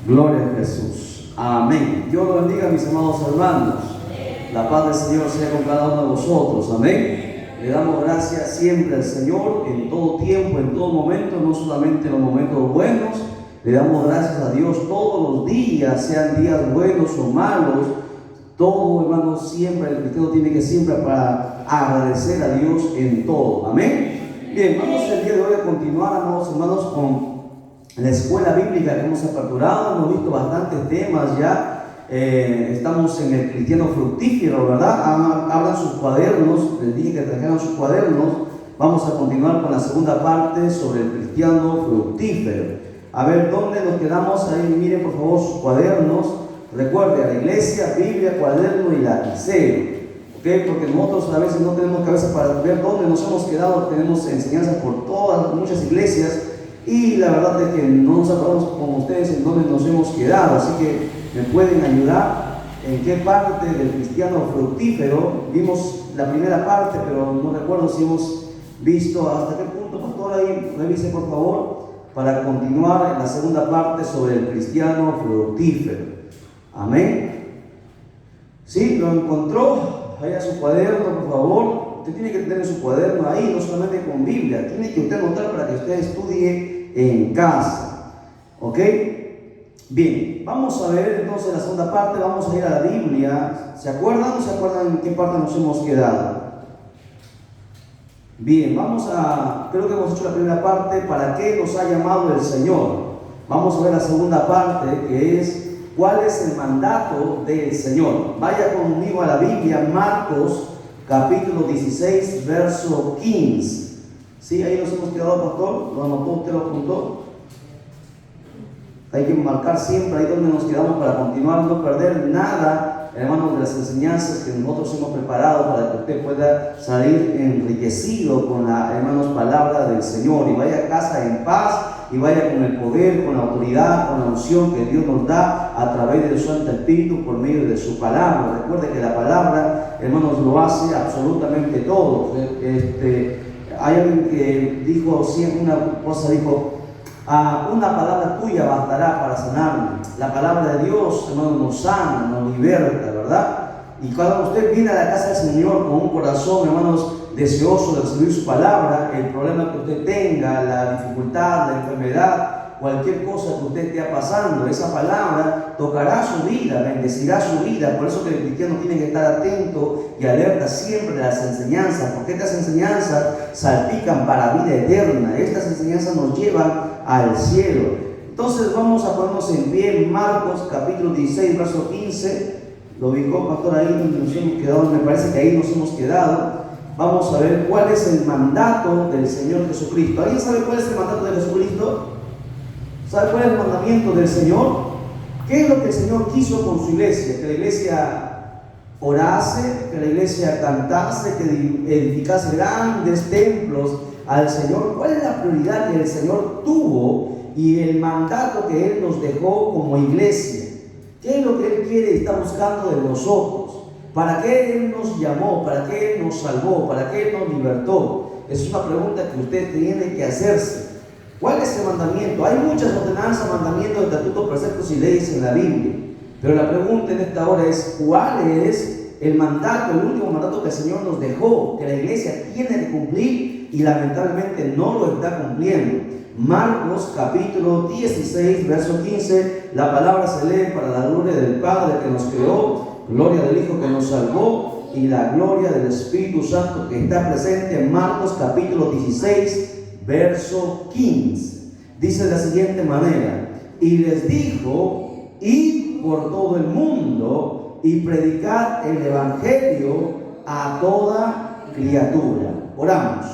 Gloria a Jesús. Amén. Dios lo bendiga, mis amados hermanos. La paz del Señor sea con cada uno de vosotros. Amén. Le damos gracias siempre al Señor en todo tiempo, en todo momento, no solamente en los momentos buenos. Le damos gracias a Dios todos los días, sean días buenos o malos. Todo, hermano, siempre, el cristiano tiene que siempre para agradecer a Dios en todo. Amén. Bien, vamos el día de hoy a continuar, amados hermanos, con la escuela bíblica que hemos aperturado. Hemos visto bastantes temas ya. Estamos en el cristiano fructífero, ¿verdad? Abran sus cuadernos, les dije que trajeran sus cuadernos. Vamos a continuar con la segunda parte sobre el cristiano fructífero. A ver, ¿dónde nos quedamos? Ahí miren por favor sus cuadernos. Recuerde, a la iglesia, Biblia, cuaderno y lapicero. ¿Okay? Porque nosotros a veces no tenemos cabeza para ver dónde nos hemos quedado. Tenemos enseñanzas por todas, muchas iglesias. Y la verdad es que no nos acordamos con ustedes en dónde nos hemos quedado. Así que me pueden ayudar en qué parte del cristiano fructífero. Vimos la primera parte, pero no recuerdo si hemos visto hasta qué punto. Pastor, ahí revise por favor para continuar en la segunda parte sobre el cristiano fructífero. Amén. ¿Sí? ¿Lo encontró? Ahí a su cuaderno, por favor. Usted tiene que tener su cuaderno ahí, no solamente con Biblia. Tiene que usted anotar para que usted estudie en casa. ¿Ok? Bien, vamos a ver entonces la segunda parte. Vamos a ir a la Biblia. ¿Se acuerdan o no se acuerdan en qué parte nos hemos quedado? Bien, creo que hemos hecho la primera parte, ¿para qué nos ha llamado el Señor? Vamos a ver la segunda parte, que es ¿cuál es el mandato del Señor? Vaya conmigo a la Biblia, Marcos, capítulo 16, verso 15. ¿Sí? Ahí nos hemos quedado, pastor. ¿Lo anotó? ¿Usted lo apuntó? Hay que marcar siempre ahí donde nos quedamos para continuar, no perder nada, hermanos, de las enseñanzas que nosotros hemos preparado para que usted pueda salir enriquecido con la, hermanos, palabra del Señor, y vaya a casa en paz, y vaya con el poder, con la autoridad, con la unción que Dios nos da a través del Santo Espíritu por medio de su palabra. Recuerde que la palabra, hermanos, lo hace absolutamente todo. Hay alguien que dijo siempre una cosa, dijo: una palabra tuya bastará para sanarme. La palabra de Dios, hermanos, nos sana, nos liberta, ¿verdad? Y cuando usted viene a la casa del Señor con un corazón, hermanos, deseoso de recibir su palabra, el problema que usted tenga, la dificultad, la enfermedad, cualquier cosa que usted esté pasando, esa palabra tocará su vida, bendecirá su vida. Por eso que el cristiano tiene que estar atento y alerta siempre de las enseñanzas, porque estas enseñanzas salpican para vida eterna. Estas enseñanzas nos llevan al cielo. Entonces vamos a ponernos en pie en Marcos capítulo 16, verso 15. Lo ubicó, pastor, ahí donde nos hemos quedado. Me parece que ahí nos hemos quedado. Vamos a ver cuál es el mandato del Señor Jesucristo. ¿Alguien sabe cuál es el mandato de Jesucristo? ¿Sabe cuál es el mandamiento del Señor? ¿Qué es lo que el Señor quiso con su iglesia? Que la iglesia orase, que la iglesia cantase, que edificase grandes templos al Señor. ¿Cuál es la prioridad que el Señor tuvo y el mandato que Él nos dejó como iglesia? ¿Qué es lo que Él quiere y está buscando de nosotros? ¿Para qué Él nos llamó? ¿Para qué Él nos salvó? ¿Para qué Él nos libertó? Es una pregunta que usted tiene que hacerse. ¿Cuál es el mandamiento? Hay muchas ordenanzas, mandamientos, estatutos, preceptos y leyes en la Biblia. Pero la pregunta en esta hora es: ¿cuál es el mandato, el último mandato que el Señor nos dejó, que la iglesia tiene que cumplir y lamentablemente no lo está cumpliendo? Marcos capítulo 16, verso 15. La palabra se lee para la gloria del Padre que nos creó, gloria del Hijo que nos salvó y la gloria del Espíritu Santo que está presente en Marcos capítulo 16, verso 15. Dice de la siguiente manera: y les dijo: id por todo el mundo y predicad el evangelio a toda criatura. Oramos.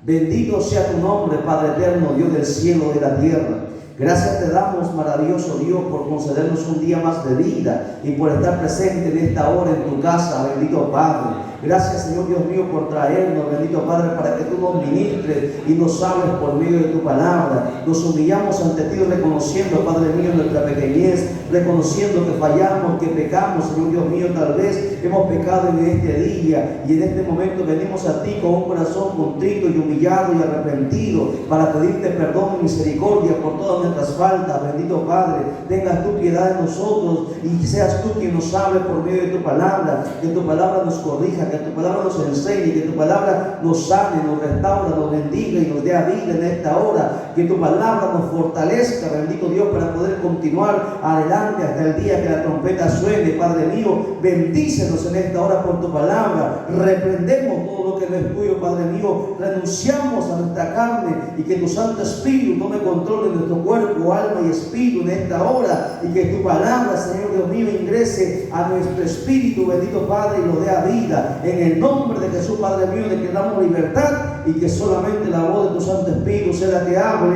Bendito sea tu nombre, Padre eterno, Dios del cielo y de la tierra. Gracias te damos, maravilloso Dios, por concedernos un día más de vida y por estar presente en esta hora en tu casa, bendito Padre. Gracias, Señor Dios mío, por traernos, bendito Padre, para que tú nos ministres y nos hables por medio de tu palabra. Nos humillamos ante ti reconociendo, Padre mío, nuestra pequeñez, reconociendo que fallamos, que pecamos, Señor Dios mío, tal vez hemos pecado en este día y en este momento venimos a ti con un corazón contrito y humillado y arrepentido para pedirte perdón y misericordia por todas nuestras faltas. Bendito Padre, tengas tu piedad de nosotros y seas tú quien nos hable por medio de tu palabra, que tu palabra nos corrija, que tu palabra nos enseñe, que tu palabra nos sane, nos restaura, nos bendiga y nos dé vida en esta hora, que tu palabra nos fortalezca, bendito Dios, para poder continuar adelante hasta el día que la trompeta suene. Padre mío, bendícenos en esta hora por tu palabra, reprendemos todo lo que no es tuyo, Padre mío, renunciamos a nuestra carne y que tu Santo Espíritu tome control de nuestro cuerpo, alma y espíritu en esta hora, y que tu palabra, Señor Dios mío, ingrese a nuestro espíritu, bendito Padre, y lo dé a vida. En el nombre de Jesús, Padre mío, de que damos libertad y que solamente la voz de tu Santo Espíritu sea la que hable.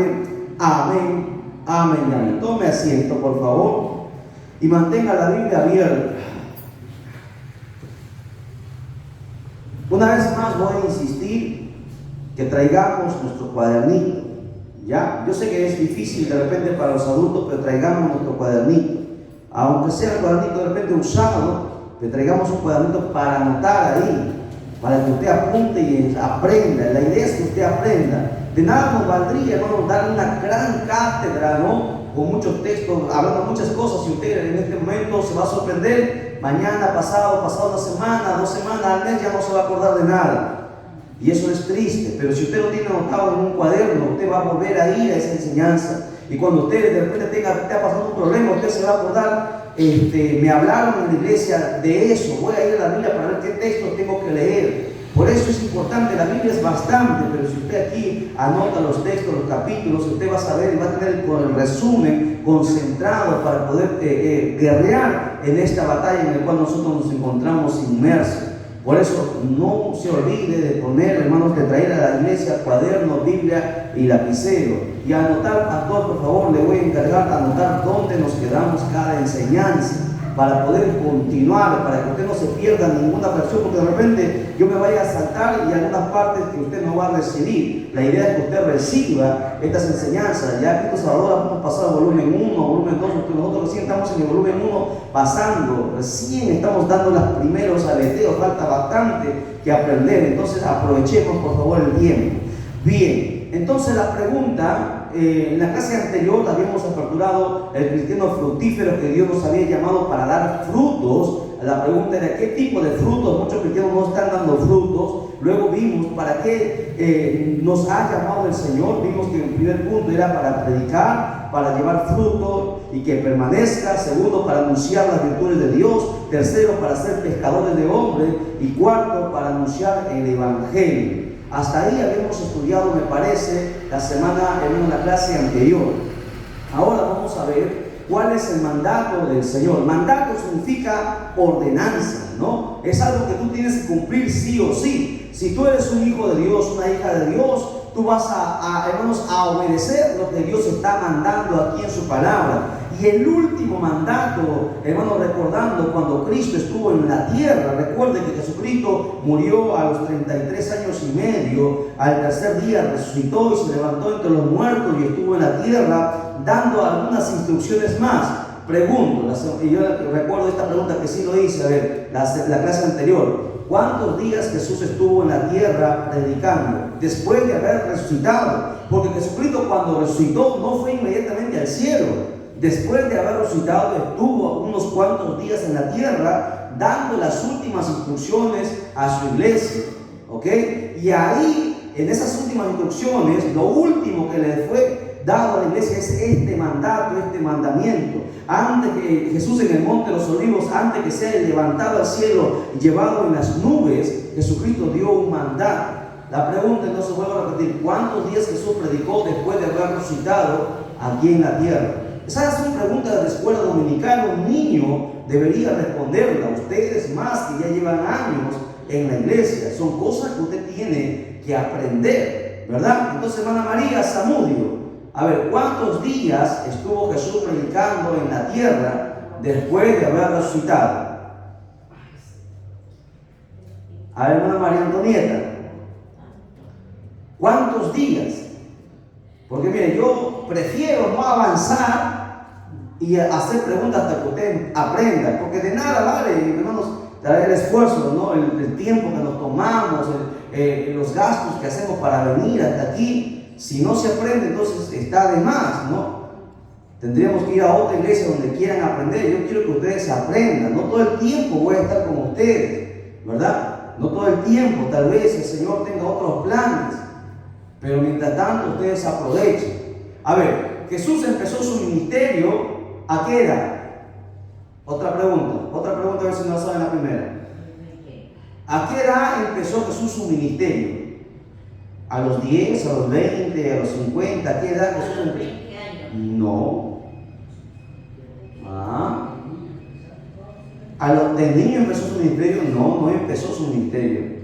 Amén, amén, amén. Tome asiento, por favor, y mantenga la Biblia abierta. Una vez más voy a insistir que traigamos nuestro cuadernito. ¿Ya? Yo sé que es difícil de repente para los adultos, pero traigamos nuestro cuadernito. Aunque sea el cuadernito de repente usado, que traigamos un cuadernito para anotar ahí, para que usted apunte y aprenda. La idea es que usted aprenda. De nada nos valdría, hermano, dar una gran cátedra, ¿no? Con muchos textos, hablando muchas cosas, y usted en este momento se va a sorprender. Mañana, pasado una semana, 2 semanas, al mes, ya no se va a acordar de nada. Y eso es triste, pero si usted lo tiene anotado en un cuaderno, usted va a volver a ir a esa enseñanza. Y cuando usted de repente esté pasando un problema, usted se va a acordar, me hablaron en la iglesia de eso, voy a ir a la Biblia para ver qué textos tengo que leer. Por eso es importante, la Biblia es bastante, pero si usted aquí anota los textos, los capítulos, usted va a saber y va a tener el resumen concentrado para poder guerrear en esta batalla en la cual nosotros nos encontramos inmersos. Por eso no se olvide de poner, hermanos, de traer a la iglesia cuaderno, Biblia y lapicero. Y anotar, a todos por favor, le voy a encargar anotar dónde nos quedamos cada enseñanza, para poder continuar, para que usted no se pierda ninguna versión, porque de repente yo me vaya a saltar y algunas partes que usted no va a recibir. La idea es que usted reciba estas enseñanzas. Ya aquí en Salvador hemos pasado al volumen 1, volumen 2, porque nosotros recién estamos en el volumen 1 pasando, recién estamos dando los primeros aleteos, falta bastante que aprender. Entonces aprovechemos por favor el tiempo. Bien, entonces la pregunta, en la clase anterior habíamos aperturado el cristiano fructífero que Dios nos había llamado para dar frutos. La pregunta era ¿qué tipo de frutos? Muchos cristianos no están dando frutos. Luego vimos para qué nos ha llamado el Señor. Vimos que el primer punto era para predicar, para llevar fruto y que permanezca. Segundo, para anunciar las virtudes de Dios. Tercero, para ser pescadores de hombres. Y cuarto, para anunciar el Evangelio. Hasta ahí habíamos estudiado, me parece, la semana en una clase anterior. Ahora vamos a ver cuál es el mandato del Señor. Mandato significa ordenanza, ¿no? Es algo que tú tienes que cumplir sí o sí. Si tú eres un hijo de Dios, una hija de Dios, tú vas hermanos, a obedecer lo que Dios está mandando aquí en su palabra. Y el último mandato, hermanos, recordando cuando Cristo estuvo en la tierra, recuerden que Jesucristo murió a los 33 años y medio, al tercer día resucitó y se levantó entre los muertos y estuvo en la tierra dando algunas instrucciones más. Pregunto, y yo recuerdo esta pregunta que sí lo hice, a ver, la clase anterior. ¿Cuántos días Jesús estuvo en la tierra predicando? Después de haber resucitado. Porque Jesucristo cuando resucitó no fue inmediatamente al cielo. Después de haber resucitado estuvo unos cuantos días en la tierra dando las últimas instrucciones a su iglesia. ¿Ok? Y ahí, en esas últimas instrucciones, lo último que le fue dado a la iglesia es este mandato, este mandamiento. Antes que Jesús en el monte de los olivos, antes que sea levantado al cielo y llevado en las nubes, Jesucristo dio un mandato. La pregunta entonces vuelvo a repetir, ¿cuántos días Jesús predicó después de haber resucitado aquí en la tierra? Esa es una pregunta de la escuela dominical. Un niño debería responderla. Ustedes más que ya llevan años en la iglesia, son cosas que usted tiene que aprender, ¿verdad? Entonces, hermana María Zamudio, a ver, ¿cuántos días estuvo Jesús predicando en la tierra después de haber resucitado? A ver, hermana María Antonieta, ¿cuántos días? Porque mire, yo prefiero no avanzar y hacer preguntas hasta que usted aprenda, porque de nada vale, hermanos, el esfuerzo, ¿no? El tiempo que nos tomamos, los gastos que hacemos para venir hasta aquí. Si no se aprende, entonces está de más, ¿no? Tendríamos que ir a otra iglesia donde quieran aprender. Yo quiero que ustedes aprendan. No todo el tiempo voy a estar con ustedes, ¿verdad? No todo el tiempo. Tal vez el Señor tenga otros planes, pero mientras tanto ustedes aprovechen. A ver, Jesús empezó su ministerio ¿a qué edad? Otra pregunta a ver si no la saben la primera. ¿A qué edad empezó Jesús su ministerio? ¿A los 10, a los 20, a los 50? ¿A qué edad Jesús empezó? No. ¿De niño empezó su ministerio? No empezó su ministerio.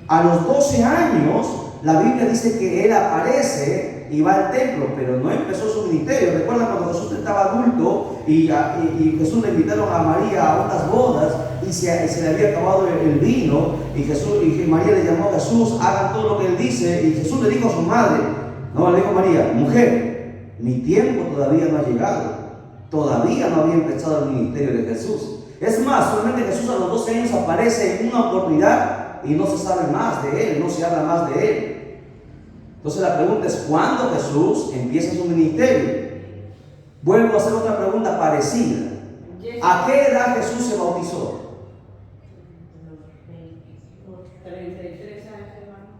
A los 12 años, la Biblia dice que él aparece y va al templo, pero no empezó su ministerio. ¿Recuerdan cuando Jesús estaba adulto y Jesús le invitaron a María a unas bodas y se le había acabado el vino y María le llamó a Jesús, hagan todo lo que él dice, y Jesús le dijo a su madre, no, le dijo a María, mujer, mi tiempo todavía no ha llegado, todavía no había empezado el ministerio de Jesús. Es más, solamente Jesús a los 12 años aparece en una oportunidad y no se sabe más de él, no se habla más de él. Entonces la pregunta es, ¿cuándo Jesús empieza su ministerio? Vuelvo a hacer otra pregunta parecida. ¿A qué edad Jesús se bautizó?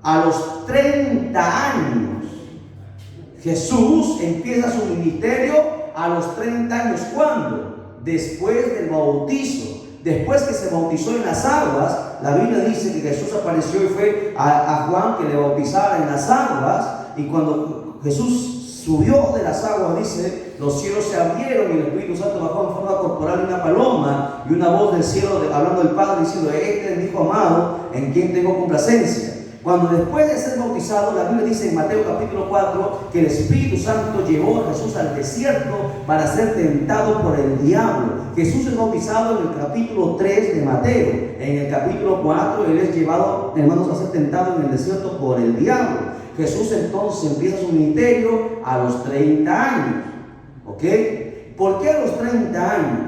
A los 30 años. Jesús empieza su ministerio a los 30 años. ¿Cuándo? Después del bautizo. Después que se bautizó en las aguas, la Biblia dice que Jesús apareció y fue a Juan que le bautizara en las aguas. Y cuando Jesús subió de las aguas, dice, los cielos se abrieron y el Espíritu Santo bajó en forma corporal de una paloma, y una voz del cielo hablando del Padre diciendo, este es mi Hijo amado en quien tengo complacencia. Cuando después de ser bautizado, la Biblia dice en Mateo capítulo 4 que el Espíritu Santo llevó a Jesús al desierto para ser tentado por el diablo. Jesús es bautizado en el capítulo 3 de Mateo. En el capítulo 4 él es llevado, hermanos, a ser tentado en el desierto por el diablo. Jesús entonces empieza su ministerio a los 30 años. ¿Ok? ¿Por qué a los 30 años?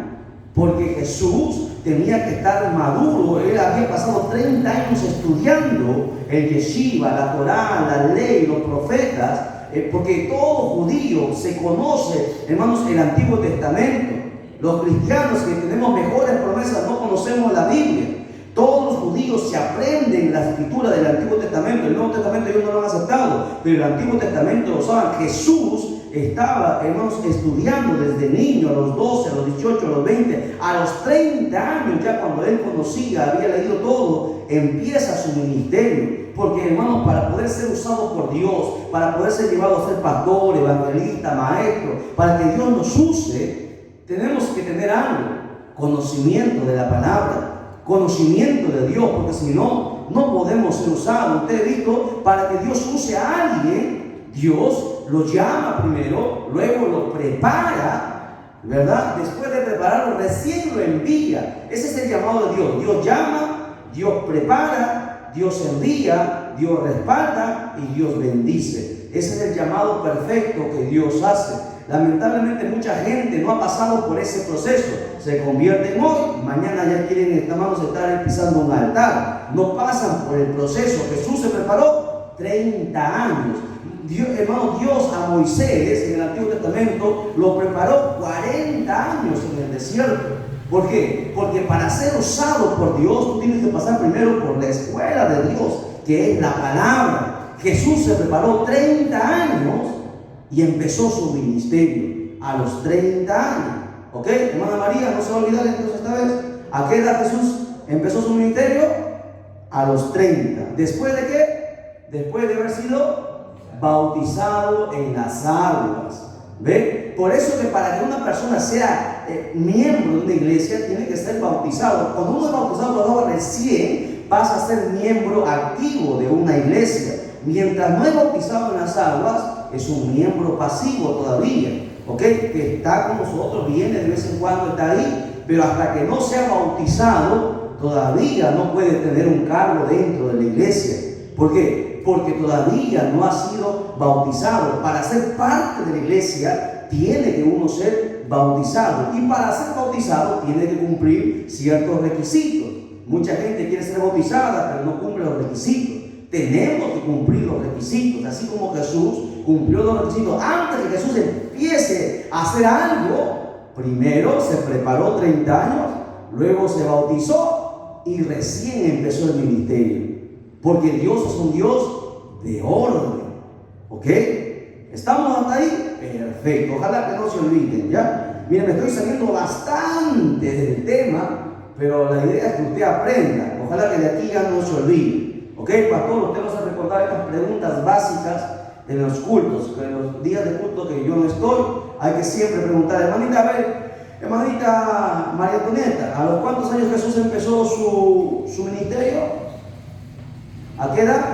Porque Jesús tenía que estar maduro. Él había pasado 30 años estudiando el yeshiva, la Torá, la ley, los profetas, porque todo judío se conoce, hermanos, el Antiguo Testamento. Los cristianos que tenemos mejores promesas no conocemos la Biblia. Todos los judíos se aprenden la escritura del Antiguo Testamento. El Nuevo Testamento ellos no lo han aceptado, pero el Antiguo Testamento lo saben. Jesús estaba, hermanos, estudiando desde niño, a los 12, a los 18, a los 20, a los 30 años, ya cuando él conocía, había leído todo, empieza su ministerio. Porque, hermanos, para poder ser usado por Dios, para poder ser llevado a ser pastor, evangelista, maestro, para que Dios nos use, tenemos que tener algo: conocimiento de la palabra, conocimiento de Dios, porque si no, no podemos ser usados. Usted ha visto, para que Dios use a alguien, Dios lo llama primero, luego lo prepara, ¿verdad? Después de prepararlo, recién lo envía. Ese es el llamado de Dios. Dios llama, Dios prepara, Dios envía, Dios respalda y Dios bendice. Ese es el llamado perfecto que Dios hace. Lamentablemente mucha gente no ha pasado por ese proceso. Se convierten hoy, mañana ya quieren, hermanos, estar pisando un altar. No pasan por el proceso. Jesús se preparó 30 años. Dios a Moisés en el Antiguo Testamento lo preparó 40 años en el desierto. ¿Por qué? Porque para ser usado por Dios, tú tienes que pasar primero por la escuela de Dios, que es la palabra. Jesús se preparó 30 años y empezó su ministerio a los 30 años. ¿Ok? Hermana María, no se va a olvidar entonces esta vez. ¿A qué edad Jesús empezó su ministerio? A los 30. ¿Después de qué? Después de haber sido bautizado en las aguas. ¿Ve? Por eso que para que una persona sea miembro de una iglesia, tiene que ser bautizado. Cuando uno es bautizado por agua, recién pasa a ser miembro activo de una iglesia. Mientras no es bautizado en las aguas, es un miembro pasivo todavía. ¿Ok? Que está con nosotros, viene de vez en cuando, está ahí, pero hasta que no sea bautizado, todavía no puede tener un cargo dentro de la iglesia. ¿Por qué? Porque todavía no ha sido bautizado. Para ser parte de la iglesia tiene que uno ser bautizado, y para ser bautizado tiene que cumplir ciertos requisitos. Mucha gente quiere ser bautizada pero no cumple los requisitos. Tenemos que cumplir los requisitos, así como Jesús cumplió los requisitos. Antes de que Jesús empiece a hacer algo, primero se preparó 30 años, luego se bautizó y recién empezó el ministerio. Porque Dios es un Dios de orden. ¿Ok? ¿Estamos hasta ahí? Perfecto. Ojalá que no se olviden, ¿ya? Miren, me estoy saliendo bastante del tema, pero la idea es que usted aprenda. Ojalá que de aquí ya no se olvide. ¿Ok, pastor? Usted nos va a recordar estas preguntas básicas en los cultos, que en los días de culto que yo no estoy, hay que siempre preguntar. Hermanita, a ver, hermanita María Antonieta, ¿a los cuántos años Jesús empezó su ministerio? ¿A qué edad?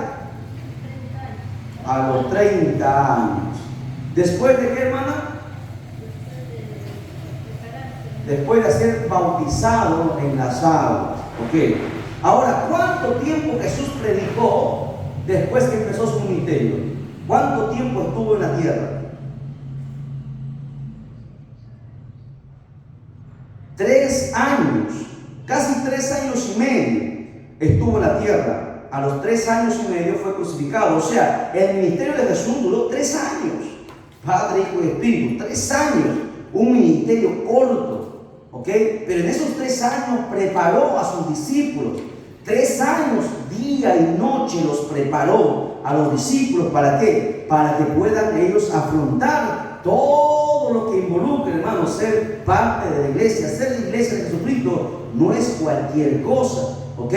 A los 30 años. ¿Después de qué, hermana? Después de ser bautizado en las aguas. ¿Ok? Ahora, ¿cuánto tiempo Jesús predicó después que empezó su ministerio? ¿Cuánto tiempo estuvo en la tierra? 3 años, casi 3 años y medio estuvo en la tierra. A los 3 años y medio fue crucificado. O sea, el ministerio de Jesús duró 3 años. Padre, Hijo y Espíritu, 3 años. Un ministerio corto. ¿Ok? Pero en esos 3 años preparó a sus discípulos. 3 años, día y noche los preparó a los discípulos. ¿Para qué? Para que puedan ellos afrontar todo lo que involucra, hermanos, ser parte de la iglesia. Ser la iglesia de Jesucristo no es cualquier cosa. ¿Ok?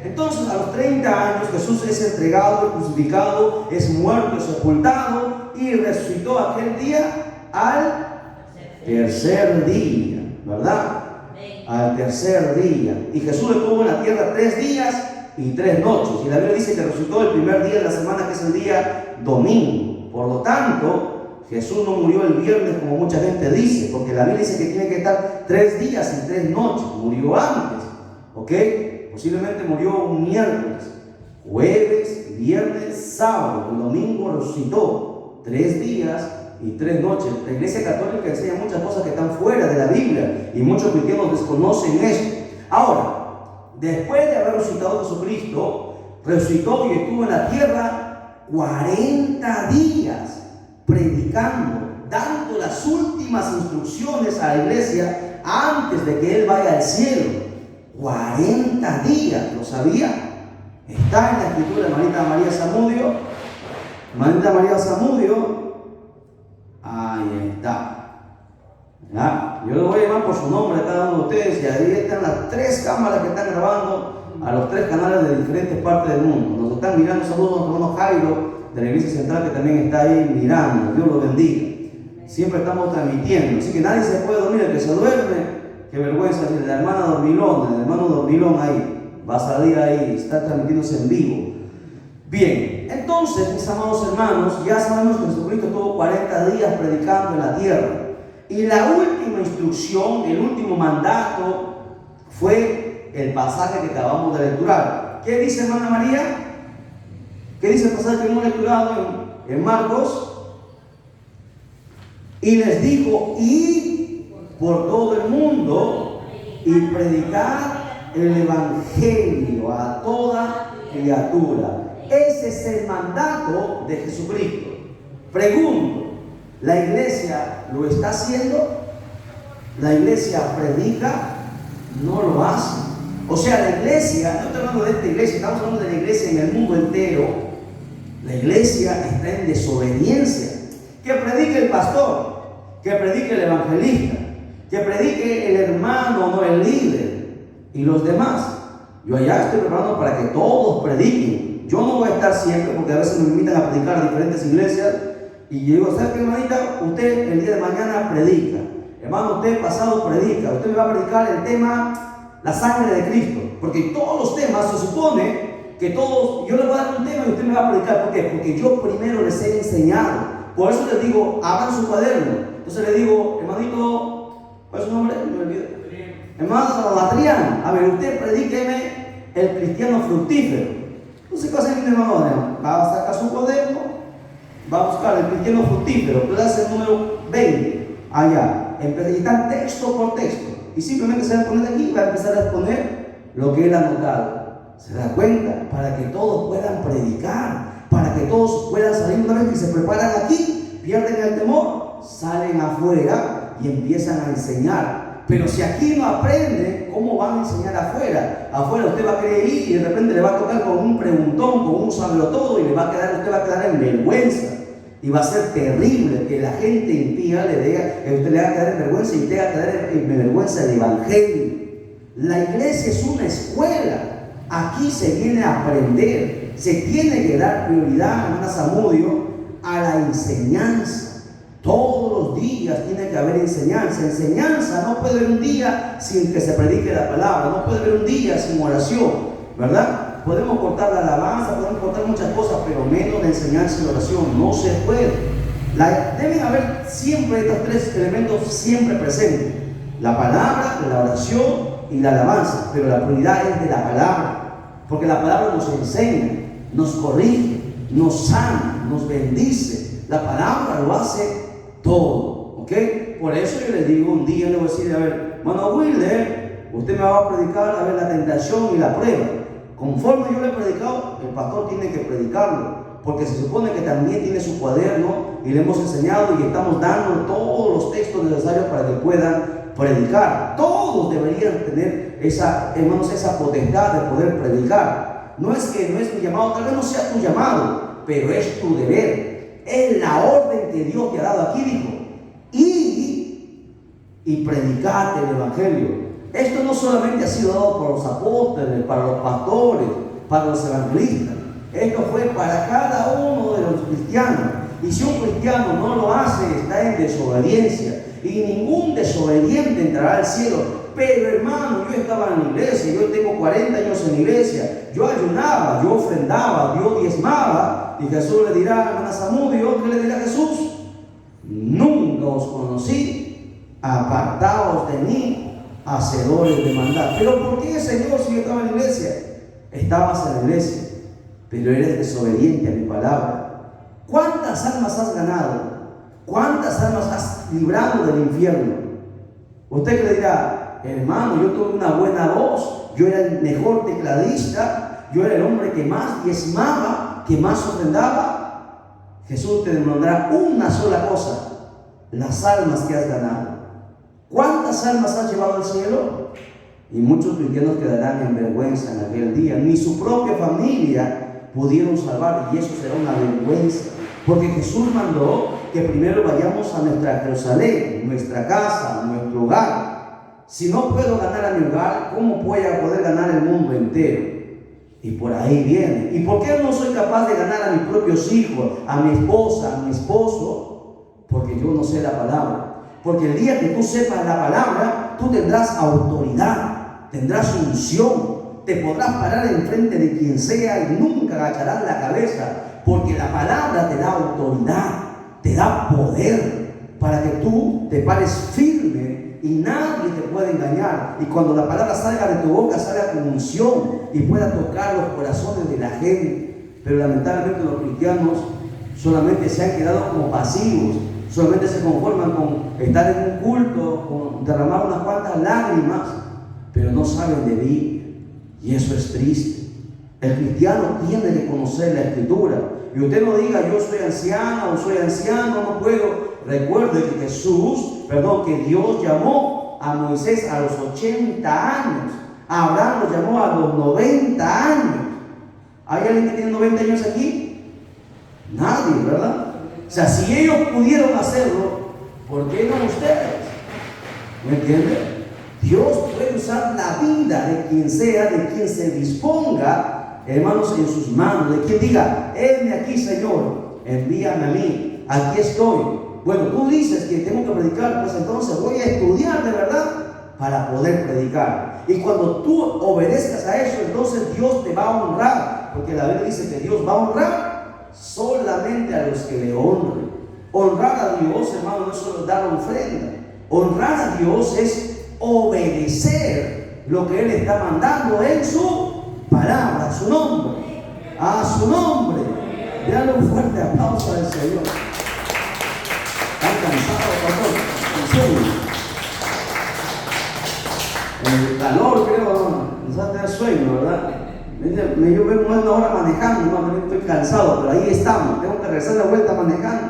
Entonces, a los 30 años Jesús es entregado, crucificado, es muerto, es sepultado y resucitó aquel día al tercer día. ¿Verdad? Al tercer día. Y Jesús estuvo en la tierra 3 días y 3 noches. Y la Biblia dice que resucitó el primer día de la semana, que es el día domingo. Por lo tanto, Jesús no murió el viernes como mucha gente dice, porque la Biblia dice que tiene que estar 3 días y 3 noches. Murió antes. ¿Ok? Posiblemente murió un miércoles, jueves, viernes, sábado. El domingo resucitó. 3 días y 3 noches. La Iglesia Católica enseña muchas cosas que están fuera de la Biblia y muchos cristianos desconocen esto. Ahora, después de haber resucitado Jesucristo, resucitó y estuvo en la tierra 40 días predicando, dando las últimas instrucciones a la iglesia antes de que Él vaya al cielo. 40 días, ¿lo sabía? Está en la escritura, hermanita María Zamudio. Hermanita María Zamudio. Ahí está. ¿Ya? Yo le voy a llamar por su nombre a cada uno de ustedes, y ahí están las 3 cámaras que están grabando a los 3 canales de diferentes partes del mundo. Nos están mirando. Saludos a nuestro hermano Jairo de la Iglesia Central, que también está ahí mirando. Dios lo bendiga. Siempre estamos transmitiendo, así que nadie se puede dormir. El que se duerme, qué vergüenza. La hermana Dormilón, el hermano Dormilón ahí va a salir ahí, está transmitiéndose en vivo. Bien, entonces, mis amados hermanos, ya sabemos que Jesucristo estuvo 40 días predicando en la tierra. Y la última instrucción, el último mandato, fue el pasaje que acabamos de lecturar. ¿Qué dice, hermana María? ¿Qué dice el pasaje que hemos lecturado en Marcos? Y les dijo: id por todo el mundo y predicad el evangelio a toda criatura. Ese es el mandato de Jesucristo. Pregunto, ¿la iglesia lo está haciendo? ¿La iglesia predica? No lo hace. O sea, la iglesia, no estoy hablando de esta iglesia, estamos hablando de la iglesia en el mundo entero. La iglesia está en desobediencia. Que predique el pastor, que predique el evangelista, que predique el hermano, no el líder, y los demás. Yo allá estoy preparando para que todos prediquen. Yo no voy a estar siempre, porque a veces me invitan a predicar a diferentes iglesias y yo digo: ¿sabe qué, hermanita? Usted el día de mañana predica. Hermano, usted pasado predica. Usted me va a predicar el tema, la sangre de Cristo. Porque todos los temas se supone que todos, yo le voy a dar un tema y usted me va a predicar. ¿Por qué? Porque yo primero les he enseñado. Por eso les digo: abran su cuaderno. Entonces le digo: hermanito, ¿cuál es su nombre? Me olvidé. Hermano Adrián, a ver, usted predíqueme el cristiano fructífero. Entonces, ¿qué hace mi hermano Adrián? Va a sacar su cuaderno, va a buscar el cristiano fructífero, clase número 20, allá, y está texto por texto. Y simplemente se va a poner aquí y va a empezar a exponer lo que él ha notado. ¿Se da cuenta? Para que todos puedan predicar, para que todos puedan salir. Una vez que se preparan aquí, pierden el temor, salen afuera y empiezan a enseñar. Pero si aquí no aprenden, ¿cómo van a enseñar afuera? Afuera usted va a querer ir y de repente le va a tocar con un preguntón, con un sablotodo, y usted va a quedar en vergüenza. Y va a ser terrible que la gente impía usted le va a quedar en vergüenza y usted va a quedar en vergüenza el evangelio. La iglesia es una escuela. Aquí se viene a aprender. Se tiene que dar prioridad, hermana Zamudio, a la enseñanza. Todos los días tiene que haber enseñanza. Enseñanza no puede haber un día sin que se predique la palabra. No puede haber un día sin oración, ¿verdad? Podemos cortar la alabanza, podemos cortar muchas cosas, pero menos la enseñanza y la oración. No se puede. Deben haber siempre estos tres elementos siempre presentes: la palabra, la oración y la alabanza. Pero la prioridad es de la palabra, porque la palabra nos enseña, nos corrige, nos sana, nos bendice. La palabra lo hace todo, ¿ok? Por eso yo le digo, un día le voy a decir, a ver, hermano Wilder, usted me va a predicar, a ver, la tentación y la prueba. Conforme yo le he predicado, el pastor tiene que predicarlo, porque se supone que también tiene su cuaderno y le hemos enseñado y estamos dando todos los textos necesarios para que puedan predicar. Todos deberían tener esa potestad de poder predicar. No es que no es mi llamado, tal vez no sea tu llamado, pero es tu deber. Es la orden que Dios te ha dado. Aquí dijo, y predicate el evangelio. Esto no solamente ha sido dado por los apóstoles, para los pastores, para los evangelistas. Esto fue para cada uno de los cristianos. Y si un cristiano no lo hace, está en desobediencia. Y ningún desobediente entrará al cielo. Pero hermano, yo estaba en la iglesia, yo tengo 40 años en la iglesia, yo ayunaba, yo ofrendaba, yo diezmaba. Y Jesús le dirá, hermana Zamudio, ¿qué le dirá Jesús? Nunca os conocí, apartaos de mí, hacedores de maldad. Pero ¿por qué, Señor, si yo estaba en la iglesia? Estabas en la iglesia, pero eres desobediente a mi palabra. ¿Cuántas almas has ganado? ¿Cuántas almas has librado del infierno? Usted que le dirá, hermano, yo tuve una buena voz, yo era el mejor tecladista, yo era el hombre que más diezmaba, que más ofrendaba. Jesús te demandará una sola cosa: las almas que has ganado. ¿Cuántas almas has llevado al cielo? Y muchos cristianos quedarán en vergüenza en aquel día. Ni su propia familia pudieron salvar, y eso será una vergüenza. Porque Jesús mandó que primero vayamos a nuestra Jerusalén, nuestra casa, nuestro hogar. Si no puedo ganar a mi hogar, ¿cómo voy a poder ganar el mundo entero? Y por ahí viene. ¿Y por qué no soy capaz de ganar a mis propios hijos, a mi esposa, a mi esposo? Porque yo no sé la palabra. Porque el día que tú sepas la palabra, tú tendrás autoridad, tendrás unción, te podrás parar enfrente de quien sea y nunca agacharás la cabeza, porque la palabra te da autoridad, te da poder para que tú te pares firme y nadie te puede engañar. Y cuando la palabra salga de tu boca, salga con unción y pueda tocar los corazones de la gente. Pero lamentablemente los cristianos solamente se han quedado como pasivos. Solamente se conforman con estar en un culto, con derramar unas cuantas lágrimas, pero no saben de mí. Y eso es triste. El cristiano tiene que conocer la Escritura. Y usted no diga, yo soy anciana o soy anciano, no puedo. Recuerde que que Dios llamó a Moisés a los 80 años. A Abraham lo llamó a los 90 años. ¿Hay alguien que tiene 90 años aquí? Nadie, ¿verdad? O sea, si ellos pudieron hacerlo, ¿por qué no ustedes? ¿Me entienden? Dios puede usar la vida de quien sea, de quien se disponga, hermanos, en sus manos, de quien diga, heme aquí, Señor, envíame a mí, aquí estoy. Bueno, tú dices que tengo que predicar, pues entonces voy a estudiar de verdad para poder predicar. Y cuando tú obedezcas a eso, entonces Dios te va a honrar, porque la Biblia dice que Dios va a honrar solamente a los que le honren. Honrar a Dios, hermano, no es solo dar ofrenda. Honrar a Dios es obedecer lo que Él está mandando en su palabra, a su nombre. A su nombre. Dale un fuerte aplauso al Señor. ¿Están cansados, pastor? En serio. El calor, creo, nos va a tener sueño, ¿verdad? Yo vengo una hora manejando, no, estoy cansado, pero ahí estamos. Tengo que regresar de vuelta manejando.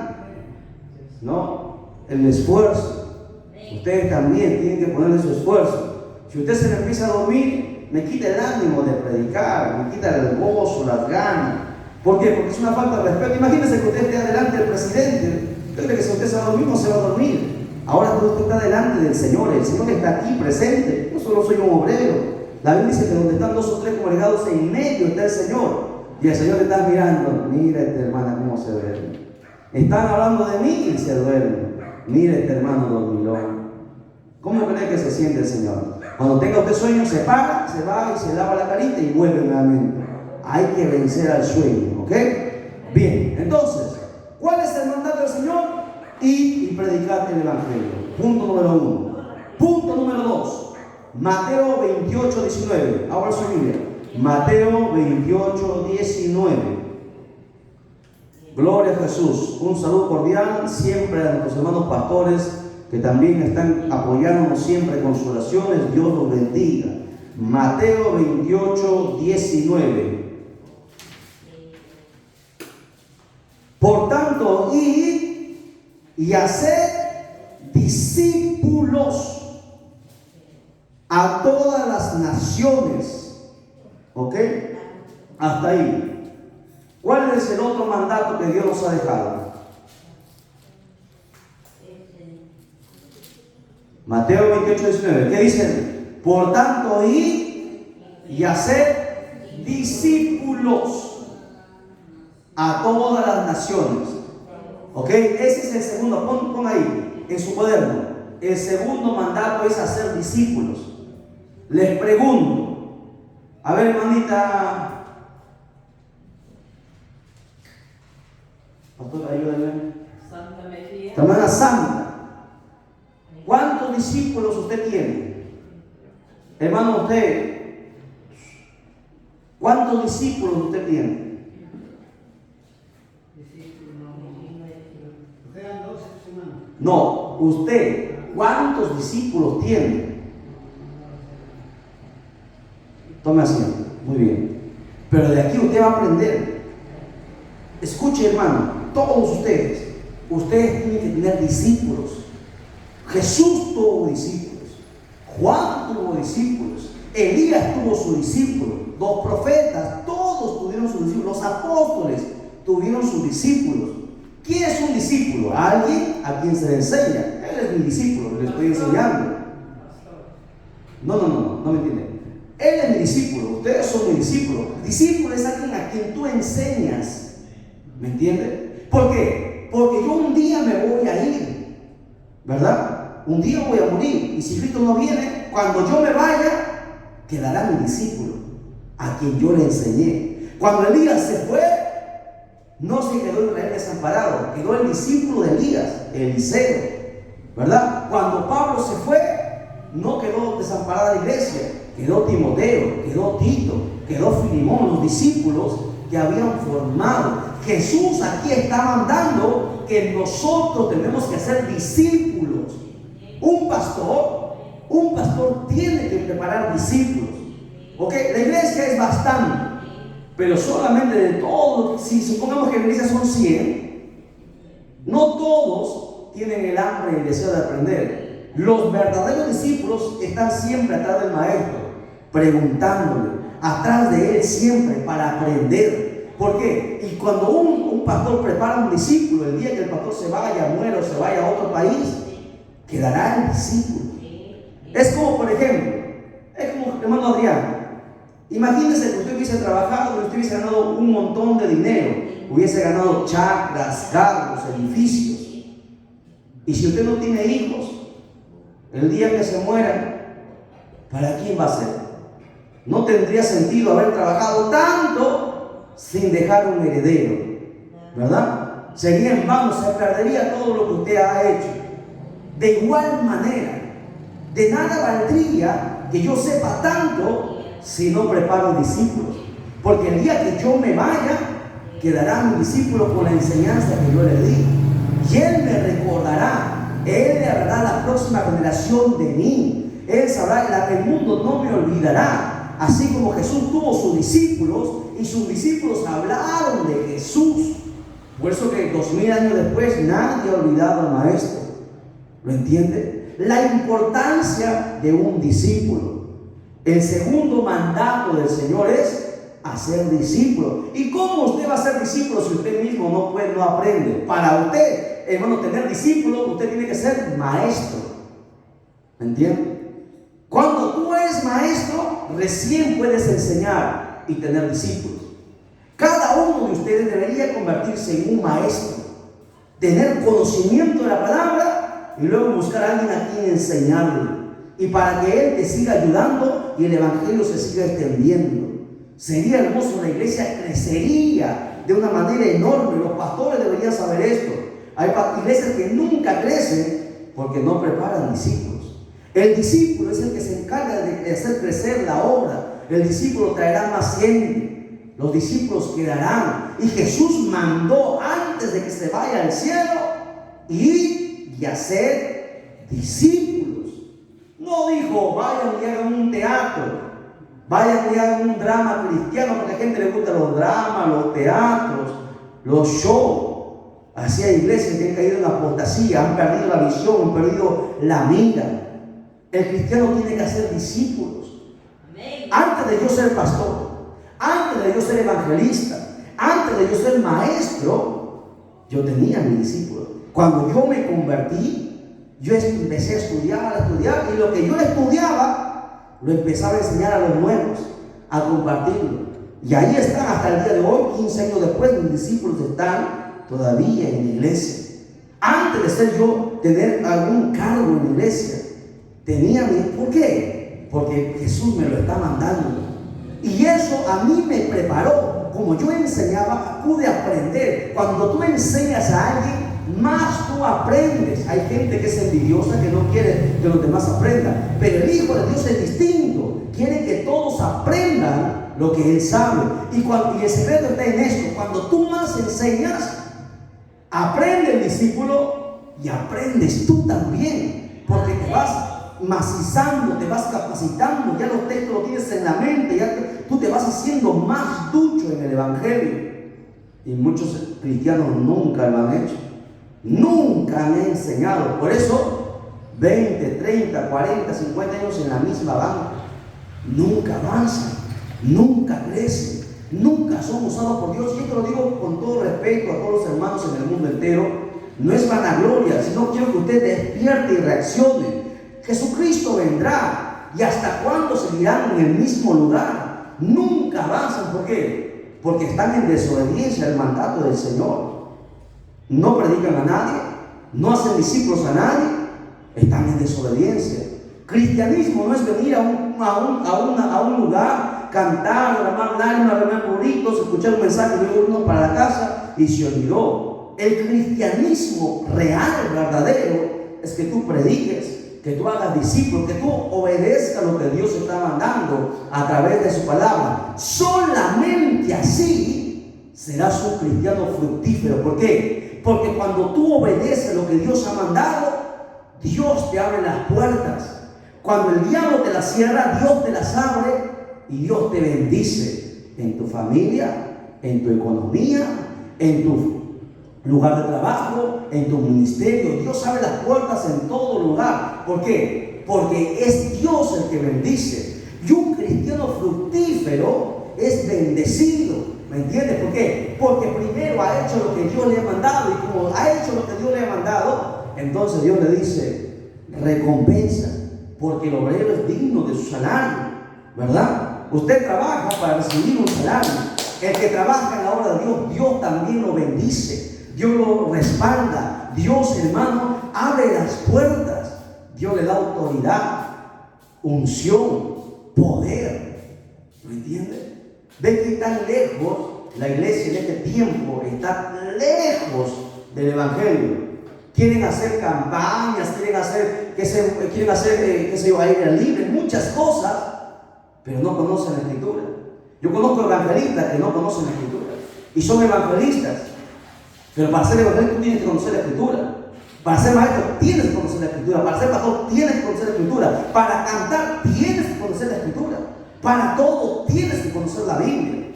¿No? El esfuerzo. Ustedes también tienen que ponerle su esfuerzo. Si usted se le empieza a dormir, me quita el ánimo de predicar, me quita el gozo, las ganas. ¿Por qué? Porque es una falta de respeto. Imagínense que usted esté delante del presidente. Usted cree que si usted se va a dormir, no se va a dormir. Ahora usted está delante del Señor. El Señor está aquí presente. Yo solo soy un obrero. La Biblia dice que donde están 2 o 3 congregados, en medio está el Señor. Y el Señor le está mirando. Mira esta hermana cómo se duerme. Están hablando de mí y se duerme. Mira este hermano dormilón. ¿Cómo cree que se siente el Señor? Cuando tenga usted sueño, se para, se va y se lava la carita y vuelve nuevamente. Hay que vencer al sueño, ¿ok? Bien, entonces, ¿cuál es el mandato del Señor? Ir y predicar el Evangelio. Punto número 1. Punto número 2. Mateo 28, 19. Ahora su Biblia. Mateo 28, 19. Gloria a Jesús. Un saludo cordial siempre a nuestros hermanos pastores que también están apoyándonos siempre con sus oraciones. Dios los bendiga. Mateo 28, 19. Por tanto, id y haced discípulos a todas las naciones. ¿Ok? Hasta ahí. ¿Cuál es el otro mandato que Dios nos ha dejado? Mateo 28, 19. ¿Qué dice? Por tanto, id y haced discípulos a todas las naciones. ¿Ok? Ese es el segundo. Pon ahí, en su cuaderno. El segundo mandato es hacer discípulos. Les pregunto. A ver, hermanita. Pastor, ayúdame. Santa María. Hermana Santa. ¿Cuántos discípulos usted tiene? Hermano, usted. ¿Cuántos discípulos usted tiene? No, usted. ¿Cuántos discípulos tiene? Tome asiento. Muy bien. Pero de aquí usted va a aprender. Escuche, hermano, todos ustedes tienen que tener discípulos. Jesús tuvo discípulos. Juan tuvo discípulos. Elías tuvo sus discípulos. Los profetas, todos tuvieron sus discípulos. Los apóstoles tuvieron sus discípulos. ¿Quién es un discípulo? Alguien a quien se le enseña. Él es mi discípulo, le estoy enseñando. No me entienden. Él es mi discípulo, ustedes son mi discípulo. Discípulo es alguien a quien tú enseñas. ¿Me entienden? ¿Por qué? Porque yo un día me voy a ir, ¿verdad? Un día voy a morir. Y si Cristo no viene, cuando yo me vaya, quedará mi discípulo, a quien yo le enseñé. Cuando Elías se fue, no se quedó Israel desamparado, quedó el discípulo de Elías, Eliseo, ¿verdad? Cuando Pablo se fue, no quedó desamparada la iglesia, quedó Timoteo, quedó Tito, quedó Filimón, los discípulos que habían formado. Jesús aquí está mandando que nosotros tenemos que ser discípulos. Un pastor tiene que preparar discípulos. ¿Ok? La iglesia es bastante. Pero solamente de todos, si supongamos que en la iglesia son 100, no todos tienen el hambre y el deseo de aprender. Los verdaderos discípulos están siempre atrás del maestro, preguntándole, atrás de él siempre para aprender. ¿Por qué? Y cuando un pastor prepara un discípulo, el día que el pastor se vaya, muera o se vaya a otro país, quedará el discípulo. Es como, por ejemplo, hermano Adrián. Imagínese que usted hubiese trabajado y usted hubiese ganado un montón de dinero, hubiese ganado chacras, carros, edificios. Y si usted no tiene hijos, el día que se muera, ¿para quién va a ser? No tendría sentido haber trabajado tanto sin dejar un heredero, ¿verdad? Sería en vano, se perdería todo lo que usted ha hecho. De igual manera, De nada valdría que yo sepa tanto si no preparo discípulos. Porque el día que yo me vaya, quedará mi discípulo con la enseñanza que yo le di. Y él me recordará, él le hablará a la próxima generación de mí. Él sabrá, el mundo no me olvidará. Así como Jesús tuvo sus discípulos y sus discípulos hablaron de Jesús. Por eso que 2000 años después nadie ha olvidado al maestro. ¿Lo entiende? La importancia de un discípulo. El segundo mandato del Señor es hacer discípulo. ¿Y cómo usted va a ser discípulo si usted mismo no aprende? Para usted, hermano, tener discípulo, usted tiene que ser maestro. ¿Me entiende? Cuando tú eres maestro, recién puedes enseñar y tener discípulos. Cada uno de ustedes debería convertirse en un maestro, tener conocimiento de la palabra y luego buscar a alguien a quien enseñarle, y para que él te siga ayudando y el evangelio se siga extendiendo. Sería hermoso, la iglesia crecería de una manera enorme. Los pastores deberían saber esto. Hay iglesias que nunca crecen porque no preparan discípulos. El discípulo es el que se encarga de hacer crecer la obra. El discípulo traerá más gente. Los discípulos quedarán. Y Jesús mandó antes de que se vaya al cielo ir y hacer discípulos. No dijo, vayan y hagan un teatro, vayan y hagan un drama cristiano, porque a la gente le gustan los dramas, los teatros, los shows. Así hay iglesias que han caído en apostasía, han perdido la visión, han perdido la mira. El cristiano tiene que hacer discípulos. Antes de yo ser pastor, antes de yo ser evangelista, antes de yo ser maestro, yo tenía mis discípulos. Cuando yo me convertí, yo empecé a estudiar, y lo que yo estudiaba lo empezaba a enseñar a los nuevos, a compartirlo. Y ahí están hasta el día de hoy, 15 años después, mis discípulos están todavía en la iglesia. Antes de ser yo, tener algún cargo en la iglesia, ¿por qué? Porque Jesús me lo está mandando. Y eso a mí me preparó. Como yo enseñaba, pude aprender. Cuando tú enseñas a alguien, más tú aprendes. Hay gente que es envidiosa, que no quiere que los demás aprendan, pero el Hijo de Dios es distinto. Quiere que todos aprendan lo que Él sabe. Y el secreto está en esto: cuando tú más enseñas, aprende el discípulo y aprendes tú también, porque te vas macizando, te vas capacitando, ya los textos los tienes en la mente, tú te vas haciendo más ducho en el evangelio. Y muchos cristianos nunca lo han hecho. Nunca han enseñado. Por eso 20, 30, 40, 50 años en la misma banca. Nunca avanzan, nunca crecen, nunca son usados por Dios. Y esto lo digo con todo respeto a todos los hermanos en el mundo entero. No es vanagloria, sino quiero que usted despierte y reaccione. Jesucristo vendrá. ¿Y hasta cuándo seguirán en el mismo lugar? Nunca avanzan. ¿Por qué? Porque están en desobediencia al mandato del Señor. No predican a nadie, no hacen discípulos a nadie, están en desobediencia. Cristianismo no es venir a un lugar, cantar, derramar lágrimas, derramar burritos, escuchar un mensaje y luego uno para la casa y se olvidó. El cristianismo real, verdadero, es que tú prediques, que tú hagas discípulos, que tú obedezcas lo que Dios está mandando a través de su palabra. Solamente así serás un cristiano fructífero. ¿Por qué? Porque cuando tú obedeces lo que Dios ha mandado, Dios te abre las puertas. Cuando el diablo te las cierra, Dios te las abre y Dios te bendice en tu familia, en tu economía, en tu lugar de trabajo, en tu ministerio. Dios abre las puertas en todo lugar. ¿Por qué? Porque es Dios el que bendice. Y un cristiano fructífero es bendecido. ¿Me entiendes? ¿Por qué? Porque primero ha hecho lo que Dios le ha mandado, y como ha hecho lo que Dios le ha mandado, entonces Dios le dice: recompensa, porque el obrero es digno de su salario, ¿verdad? Usted trabaja para recibir un salario. El que trabaja en la obra de Dios, Dios también lo bendice, Dios lo respalda. Dios, hermano, abre las puertas. Dios le da autoridad, unción, poder. ¿Me entiende? ¿Ven que tan lejos la iglesia en este tiempo está lejos del evangelio? quieren hacer campañas, quieren hacer, qué sé yo, aire libre, muchas cosas, pero no conocen la Escritura. Yo conozco evangelistas que no conocen la Escritura y son evangelistas, pero para ser evangelista tú tienes que conocer la Escritura. Para ser maestro tienes que conocer la Escritura. Para ser pastor tienes que conocer la Escritura. Para cantar tienes que conocer la Escritura. Para todo tienes que conocer la Biblia.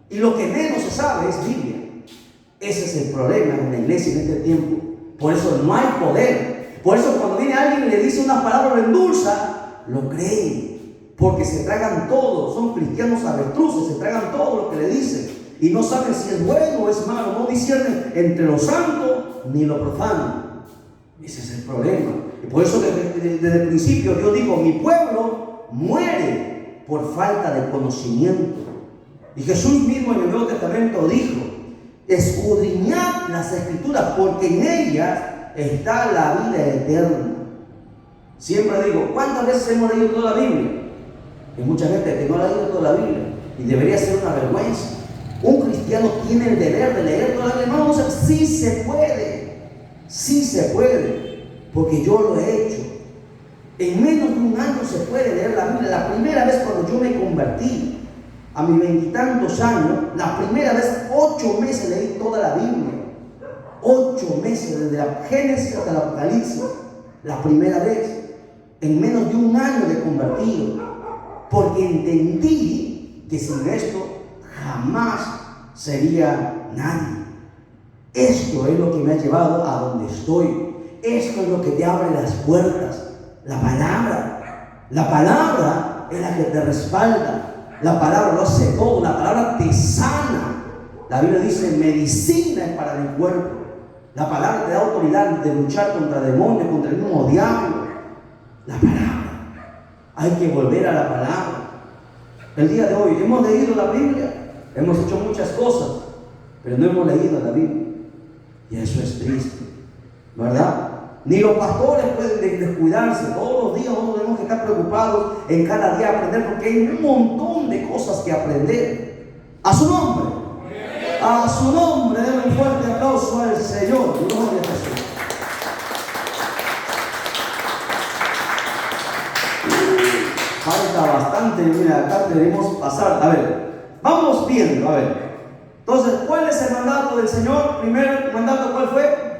Y lo que menos se sabe es Biblia. Ese es el problema en la iglesia en este tiempo. Por eso no hay poder. Por eso cuando viene alguien y le dice una palabra lo endulza, lo creen. Porque se tragan todo. Son cristianos avestruces. Se tragan todo lo que le dicen. Y no saben si es bueno o es malo. No disciernen entre lo santo ni lo profano. Ese es el problema. Y por eso desde el principio Dios dijo: mi pueblo muere por falta de conocimiento. Y Jesús mismo en el Nuevo Testamento dijo: escudriñad las Escrituras, porque en ellas está la vida eterna. Siempre digo, ¿cuántas veces hemos leído toda la Biblia? Hay mucha gente que no ha leído toda la Biblia y debería ser una vergüenza. Un cristiano tiene el deber de leer toda la Biblia. Hermanos, sí se puede. Sí se puede, porque yo lo he hecho. En menos de un año se puede leer la Biblia. La primera vez cuando yo me convertí, a mis 20 y tantos años, la primera vez, 8 meses leí toda la Biblia. 8 meses, desde la Génesis hasta el Apocalipsis. La primera vez, en menos de un año de convertido, porque entendí que sin esto jamás sería nadie. Esto es lo que me ha llevado a donde estoy. Esto es lo que te abre las puertas. La palabra. La palabra es la que te respalda. La palabra lo hace todo. La palabra te sana. La Biblia dice: medicina es para mi cuerpo. La palabra te da autoridad de luchar contra demonios, contra el mismo diablo. La palabra. Hay que volver a la palabra. El día de hoy hemos leído la Biblia. Hemos hecho muchas cosas, pero no hemos leído la Biblia. Y eso es triste, ¿verdad? Ni los pastores pueden descuidarse. Todos los días nosotros tenemos que estar preocupados en cada día aprender, porque hay un montón de cosas que aprender. A su nombre. A su nombre, denle un fuerte aplauso al Señor. Gloria a Jesús. Falta bastante. Mira, acá debemos pasar. A ver, vamos viendo, a ver. Entonces, ¿cuál es el mandato del Señor? Primero mandato, ¿cuál fue?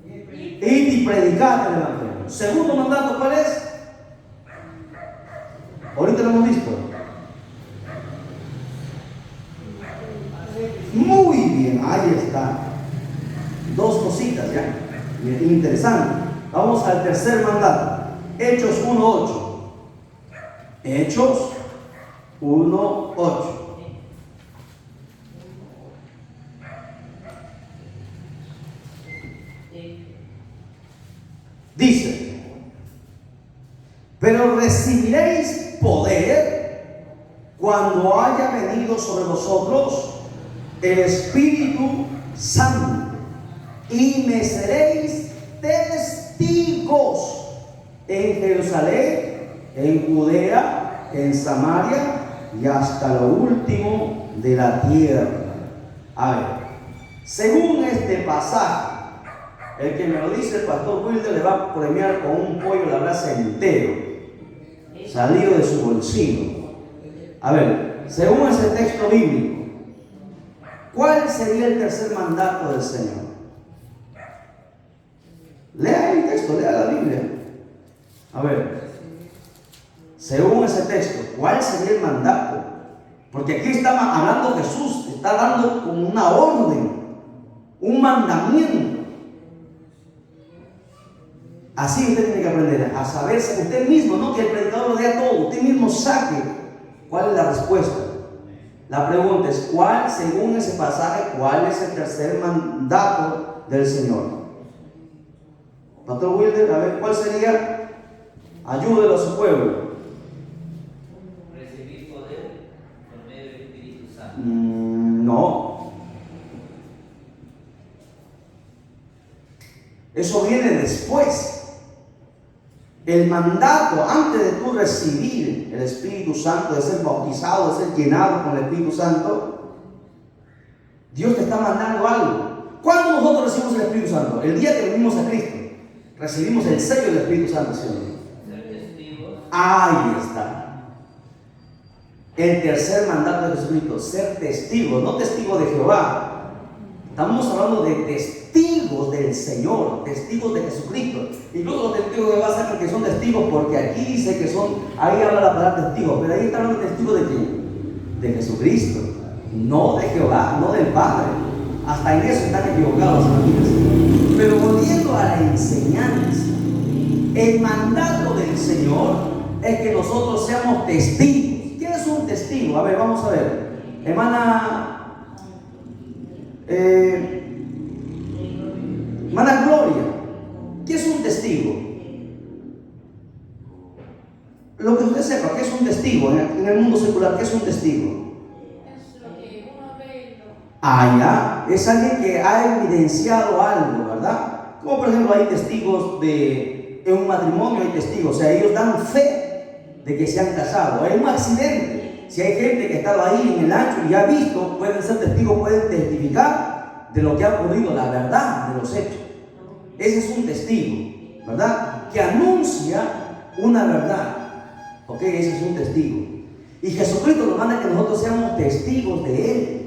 Id y predicad el Evangelio. Segundo mandato, ¿cuál es? Ahorita lo hemos visto. Muy bien, ahí está. 2 cositas ya. Interesante. Vamos al tercer mandato. Hechos 1:8. Hechos 1:8. Dice: pero recibiréis poder cuando haya venido sobre vosotros el Espíritu Santo, y me seréis testigos en Jerusalén, en Judea, en Samaria y hasta lo último de la tierra. A ver, según este pasaje, el que me lo dice, el pastor Wilder, le va a premiar con un pollo a la brasa entero, salido de su bolsillo. A ver, según ese texto bíblico, ¿cuál sería el tercer mandato del Señor? Lea el texto, lea la Biblia. A ver, según ese texto, ¿cuál sería el mandato? Porque aquí está hablando Jesús, está dando como una orden, un mandamiento. Así usted tiene que aprender a saber usted mismo, no que el predicador lo diga todo, usted mismo saque cuál es la respuesta. La pregunta es: ¿cuál, según ese pasaje, cuál es el tercer mandato del Señor? Pastor Wilder, a ver, ¿cuál sería? Ayúdelo a su pueblo. Recibir poder por medio del Espíritu Santo. No. Eso viene después. El mandato, antes de tú recibir el Espíritu Santo, de ser bautizado, de ser llenado con el Espíritu Santo, Dios te está mandando algo. ¿Cuándo nosotros recibimos el Espíritu Santo? El día que venimos a Cristo. Recibimos el sello del Espíritu Santo, ¿sí o no? Ser testigos. Ahí está. El tercer mandato de Jesucristo, ser testigos, no testigos de Jehová. Estamos hablando de testigos del Señor, testigos de Jesucristo. Incluso los testigos de Jehová saben que son testigos porque aquí dice que son, ahí habla la palabra testigo, pero ahí está hablando de testigos de quién? De Jesucristo, no de Jehová, no del Padre. Hasta en eso están equivocados, amigos. Pero volviendo a la enseñanza, el mandato del Señor es que nosotros seamos testigos. ¿Qué es un testigo? A ver, vamos a ver. Hermana Gloria, ¿qué es un testigo? Lo que usted sepa, ¿qué es un testigo? En el mundo secular, ¿qué es un testigo? Es lo que uno ve. Ah, ya, es alguien que ha evidenciado algo, ¿verdad? Como por ejemplo hay testigos en un matrimonio, hay testigos, o sea, ellos dan fe de que se han casado. Hay un accidente, si hay gente que ha estado ahí en el ancho y ha visto, pueden ser testigos, pueden testificar de lo que ha ocurrido, la verdad de los hechos. Ese es un testigo, ¿verdad? Que anuncia una verdad. Ok, ese es un testigo. Y Jesucristo nos manda que nosotros seamos testigos de Él,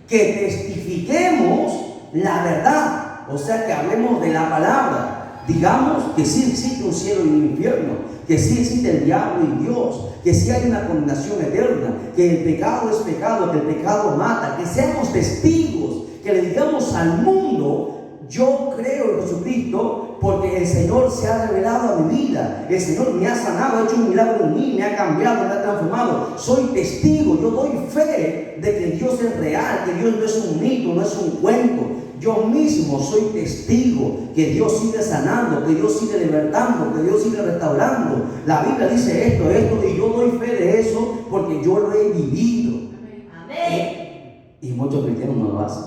que testifiquemos la verdad, o sea, que hablemos de la palabra, digamos que sí existe un cielo y un infierno, que sí existe el diablo y Dios, que sí hay una condenación eterna, que el pecado es pecado, que el pecado mata, que seamos testigos, que le digamos al mundo: yo creo en Jesucristo porque el Señor se ha revelado a mi vida, el Señor me ha sanado, ha hecho un milagro en mí, me ha cambiado, me ha transformado. Soy testigo, yo doy fe de que Dios es real, que Dios no es un mito, no es un cuento. Yo mismo soy testigo que Dios sigue sanando, que Dios sigue libertando, que Dios sigue restaurando. La Biblia dice esto, y yo doy fe de eso porque yo lo he vivido. Amén. Y muchos cristianos no lo hacen.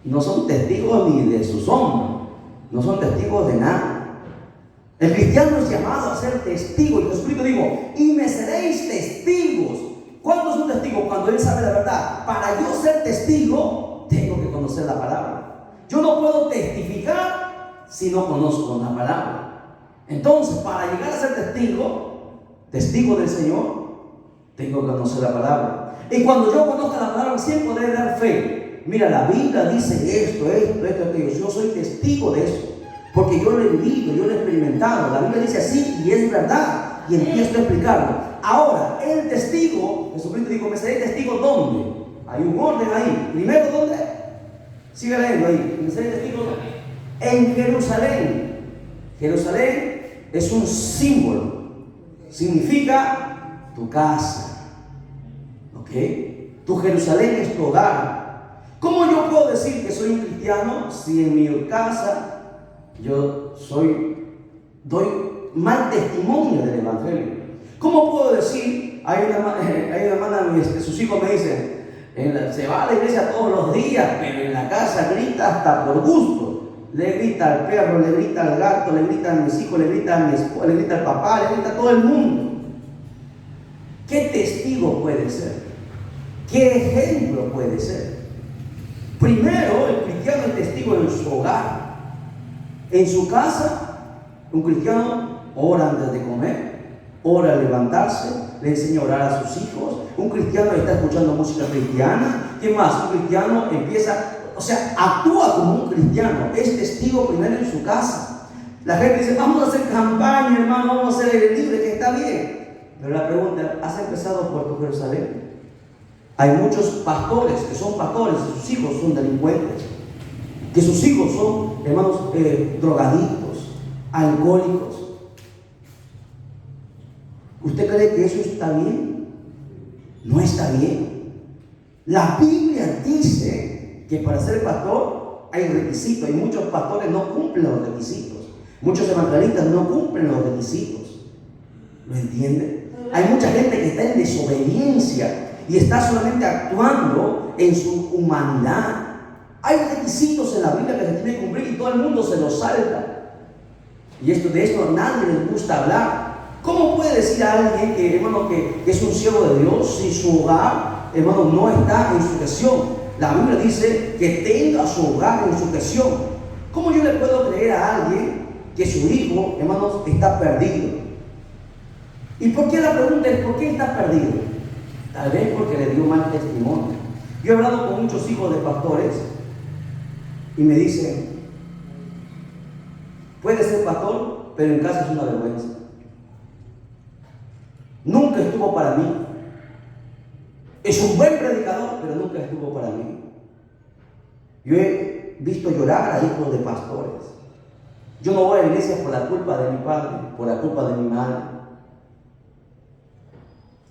No son testigos ni de su sombra, no son testigos de nada. El cristiano es llamado a ser testigo, y Jesucristo dijo: y me seréis testigos. ¿Cuándo es un testigo? Cuando él sabe la verdad. Para yo ser testigo, tengo que conocer la palabra. Yo no puedo testificar si no conozco la palabra. Entonces, para llegar a ser testigo del Señor, tengo que conocer la palabra. Y cuando yo conozca la palabra, siempre podré dar fe. Mira, la Biblia dice esto, aquello. Yo soy testigo de eso, porque yo lo he vivido, yo lo he experimentado. La Biblia dice así y es verdad, y empiezo a explicarlo. Ahora, el testigo, Jesucristo dijo: me seré testigo ¿dónde? Hay un orden ahí. Primero, ¿dónde? Sigue leyendo ahí. Me seré testigo en Jerusalén. Jerusalén es un símbolo, significa tu casa. ¿Ok? Tu Jerusalén es tu hogar. ¿Cómo yo puedo decir que soy un cristiano si en mi casa yo doy mal testimonio del Evangelio? ¿Cómo puedo decir? Hay una hermana, sus hijos me dicen: se va a la iglesia todos los días, pero en la casa grita hasta por gusto. Le grita al perro, le grita al gato, le grita a mis hijos, le grita a mi esposa, le grita al papá, le grita a todo el mundo. ¿Qué testigo puede ser? ¿Qué ejemplo puede ser? Primero, el cristiano es testigo en su hogar. En su casa, un cristiano ora antes de comer, ora al levantarse, le enseña a orar a sus hijos. Un cristiano está escuchando música cristiana. ¿Qué más? Un cristiano actúa como un cristiano. Es testigo primero en su casa. La gente dice: vamos a hacer campaña, hermano, vamos a hacer aire libre, que está bien. Pero la pregunta: ¿has empezado por tu Jerusalén? Hay muchos pastores que son pastores y sus hijos son delincuentes, que sus hijos son, hermanos, drogadictos, alcohólicos. ¿Usted cree que eso está bien? No está bien. La Biblia dice que para ser pastor hay requisitos, y muchos pastores no cumplen los requisitos. Muchos evangelistas no cumplen los requisitos. ¿Lo entienden? Hay mucha gente que está en desobediencia y está solamente actuando en su humanidad. Hay requisitos en la Biblia que se tienen que cumplir y todo el mundo se los salta. Y de esto a nadie les gusta hablar. ¿Cómo puede decir a alguien que es un siervo de Dios si su hogar, hermano, no está en sujeción? la Biblia dice que tenga su hogar en sujeción. ¿Cómo yo le puedo creer a alguien que su hijo, hermanos, está perdido? ¿Y por qué la pregunta es por qué está perdido? Tal vez porque le dio mal testimonio. Yo he hablado con muchos hijos de pastores y me dicen, puede ser pastor, pero en casa es una vergüenza. Nunca estuvo para mí. Es un buen predicador, pero nunca estuvo para mí. Yo he visto llorar a hijos de pastores. Yo no voy a la iglesia por la culpa de mi padre, por la culpa de mi madre.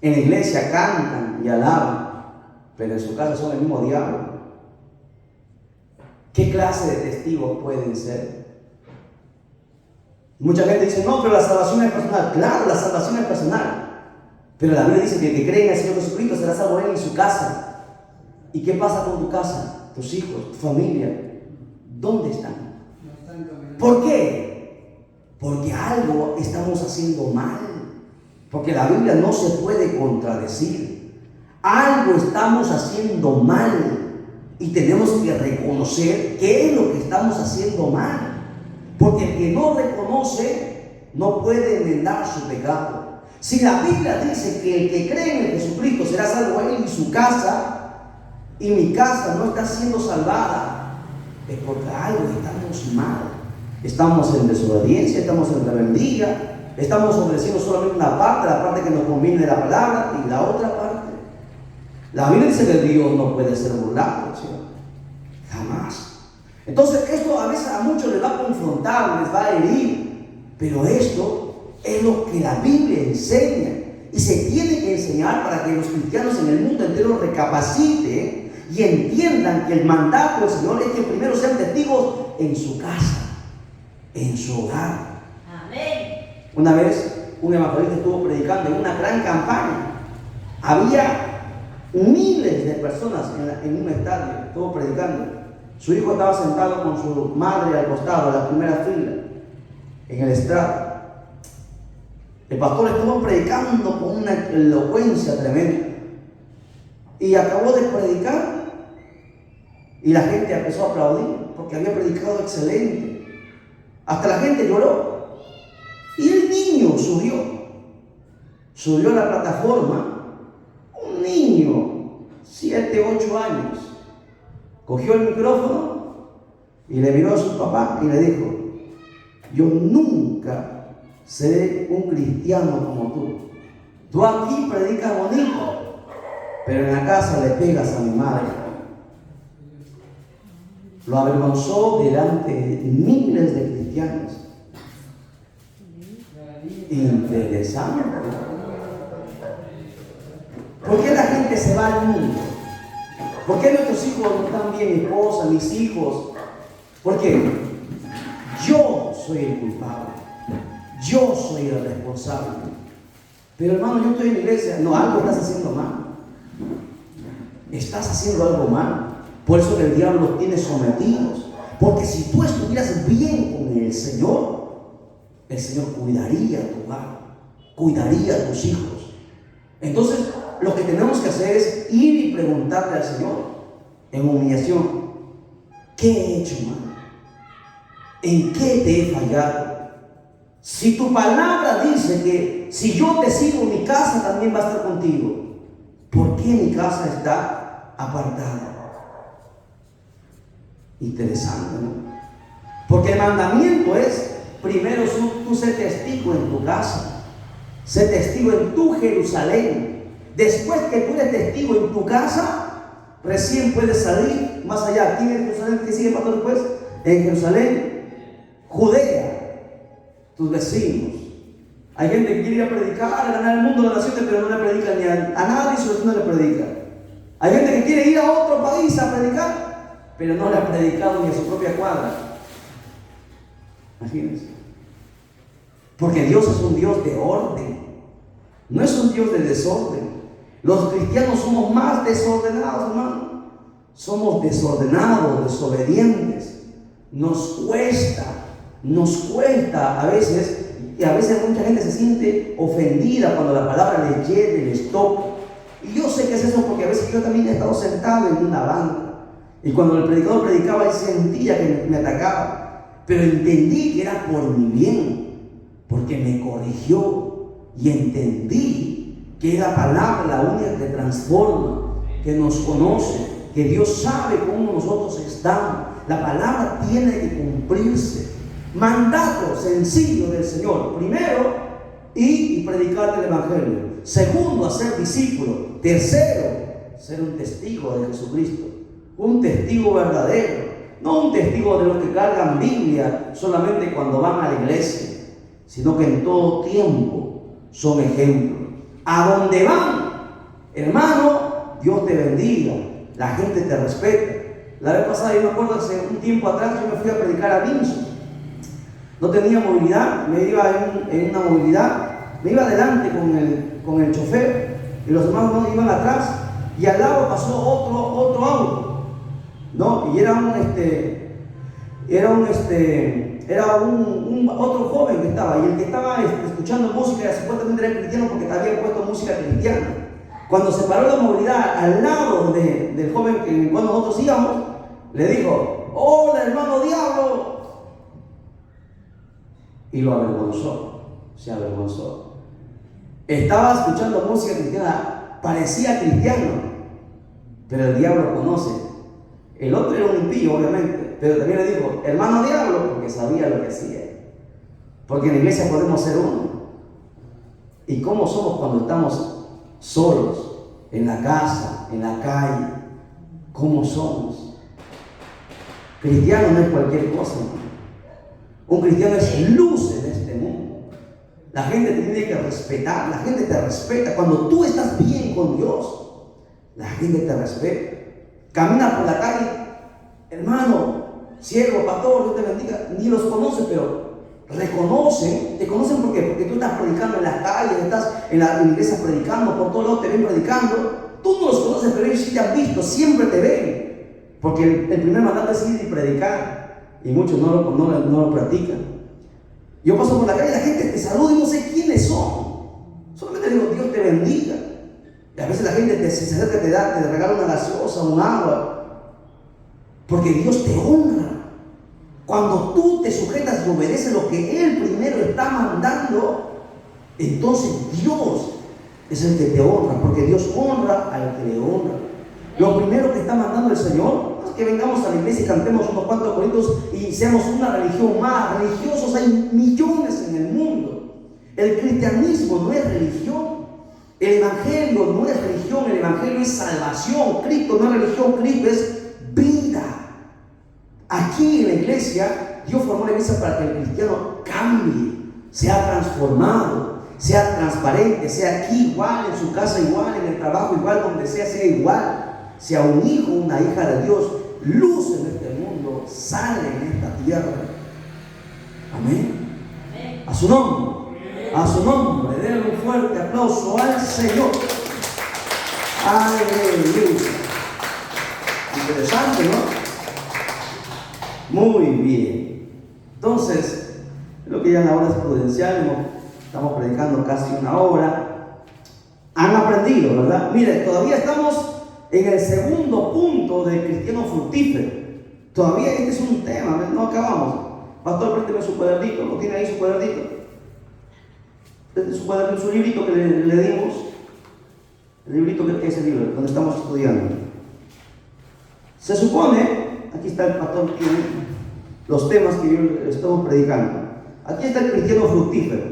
En la iglesia cantan y alaban, pero en su casa son el mismo diablo. ¿Qué clase de testigos pueden ser? Mucha gente dice, no, pero la salvación es personal. Claro, la salvación es personal. Pero la Biblia dice que el que cree en el Señor Jesucristo será salvo él y su casa. ¿Y qué pasa con tu casa, tus hijos, tu familia? ¿Dónde están? ¿Por qué? Porque algo estamos haciendo mal. Porque la Biblia no se puede contradecir. Algo estamos haciendo mal. Y tenemos que reconocer qué es lo que estamos haciendo mal. Porque el que no reconoce no puede enmendar su pecado. Si la Biblia dice que el que cree en Jesucristo será salvo él y su casa, y mi casa no está siendo salvada, es porque algo estamos mal. Estamos en desobediencia, estamos en rebeldía, estamos obedeciendo solamente una parte, la parte que nos conviene de la palabra, y la otra parte. La Biblia dice que Dios no puede ser burlado, ¿sí? Jamás. Entonces esto a veces a muchos les va a confrontar, les va a herir, pero esto es lo que la Biblia enseña y se tiene que enseñar para que los cristianos en el mundo entero recapaciten y entiendan que el mandato del Señor es que primero sean testigos en su casa, en su hogar. Amén. Una vez un evangelista estuvo predicando en una gran campaña. Había miles de personas en un estadio, estuvo predicando. Su hijo estaba sentado con su madre al costado, en la primera fila, en el estrado. El pastor estuvo predicando con una elocuencia tremenda. Y acabó de predicar. Y la gente empezó a aplaudir porque había predicado excelente. Hasta la gente lloró. Y el niño subió a la plataforma. Un niño, 7, 8 años, cogió el micrófono y le miró a su papá y le dijo: yo nunca seré un cristiano como tú. Tú aquí predicas bonito, pero en la casa le pegas a mi madre. Lo avergonzó delante de miles de cristianos. Interesante. ¿Por qué la gente se va al mundo? ¿Por qué nuestros hijos no están bien, mi esposa, mis hijos? Porque yo soy el culpable. Yo soy el responsable. Pero hermano, yo estoy en la iglesia. No, algo estás haciendo mal. Estás haciendo algo mal. Por eso el diablo los tiene sometidos. Porque si tú estuvieras bien con el Señor cuidaría tu hogar, cuidaría a tus hijos. Entonces, lo que tenemos que hacer es ir y preguntarle al Señor en humillación: ¿qué he hecho mal? ¿En qué te he fallado? Si tu palabra dice que si yo te sigo, mi casa también va a estar contigo, ¿por qué mi casa está apartada? Interesante, ¿no? Porque el mandamiento es: primero tú sé testigo en tu casa, sé testigo en tu Jerusalén. Después que tú eres testigo en tu casa, recién puedes salir más allá. ¿Quién es Jerusalén? ¿Qué sigue pasando después? En Jerusalén, Judea, tus vecinos. Hay gente que quiere ir a predicar, a ganar el mundo de las naciones, pero no le predica ni a nadie, su vecino le predica. Hay gente que quiere ir a otro país a predicar, pero no le ha predicado ni a su propia cuadra. Imagínense. Porque Dios es un Dios de orden, no es un Dios de desorden. Los cristianos somos más desordenados, hermano. Somos desordenados, desobedientes. Nos cuesta a veces, y a veces mucha gente se siente ofendida cuando la palabra les hiere, les toca. Y yo sé que es eso porque a veces yo también he estado sentado en una banca Y cuando el predicador predicaba, él sentía que me atacaba, pero entendí que era por mi bien, porque me corrigió y entendí que es la palabra la única que transforma, que nos conoce, que Dios sabe cómo nosotros estamos. La palabra tiene que cumplirse. Mandato sencillo del Señor: primero, ir y predicar el Evangelio. Segundo, hacer discípulos. Tercero, ser un testigo de Jesucristo, un testigo verdadero, no un testigo de los que cargan Biblia solamente cuando van a la iglesia, sino que en todo tiempo son ejemplos. A donde van, hermano, Dios te bendiga, la gente te respeta. La vez pasada, yo me acuerdo, hace un tiempo atrás, yo me fui a predicar a Vinson. No tenía movilidad, me iba en una movilidad, me iba adelante con el chofer y los demás no iban atrás, y al lado pasó otro auto, ¿no? Y era un otro joven que estaba, y el que estaba escuchando música supuestamente era cristiano porque había puesto música cristiana. Cuando se paró la movilidad al lado del joven que cuando nosotros íbamos, le dijo: hola, hermano diablo. Y lo avergonzó, se avergonzó. Estaba escuchando música cristiana, parecía cristiano, pero el diablo conoce. El otro era un impío, obviamente, pero también le dijo: hermano diablo, porque sabía lo que hacía. Porque en la iglesia podemos ser uno. ¿Y cómo somos cuando estamos solos, en la casa, en la calle? ¿Cómo somos? Cristiano no es cualquier cosa, hermano. Un cristiano es luz en este mundo. La gente te tiene que respetar, la gente te respeta. Cuando tú estás bien con Dios, la gente te respeta. Camina por la calle, hermano, siervo, pastor, Dios te bendiga, ni los conoce, pero reconocen, te conocen ¿por qué? Porque tú estás predicando en las calles, estás en la iglesia predicando, por todos lados te ven predicando. Tú no los conoces, pero ellos sí te han visto, siempre te ven. Porque el primer mandato es ir y predicar. Y muchos no lo practican. Yo paso por la calle y la gente te saluda y no sé quiénes son. Solamente digo: Dios te bendiga. Y a veces la gente se acerca, te regala una gaseosa, un agua. Porque Dios te honra. Cuando tú te sujetas y obedeces lo que Él primero está mandando, entonces Dios es el que te honra. Porque Dios honra al que le honra. Lo primero que está mandando el Señor es que vengamos a la iglesia y cantemos unos cuantos coritos y seamos una religión más. Religiosos hay millones en el mundo. El cristianismo no es religión. El evangelio no es religión. El evangelio es salvación. Cristo no es religión. Cristo es vida. Aquí en la iglesia, Dios formó la iglesia para que el cristiano cambie, sea transformado, sea transparente, sea aquí igual, en su casa igual, en el trabajo igual, donde sea igual. Sea un hijo, una hija de Dios, luz en este mundo, sale en esta tierra. Amén. Amén. A su nombre, denle un fuerte aplauso al Señor. Aleluya. Interesante, ¿no? Muy bien. Entonces, lo que ya la hora es prudencial, estamos predicando casi una hora. Han aprendido, ¿verdad? Mire, todavía estamos en el segundo punto del cristiano fructífero. Todavía este es un tema, no acabamos. Pastor, présteme su cuadernito, ¿no tiene ahí su cuadernito? Su cuadernito, su librito que le dimos. El librito que es el libro, donde estamos estudiando. Se supone, aquí está el pastor, tiene los temas que yo estamos predicando. Aquí está el cristiano fructífero.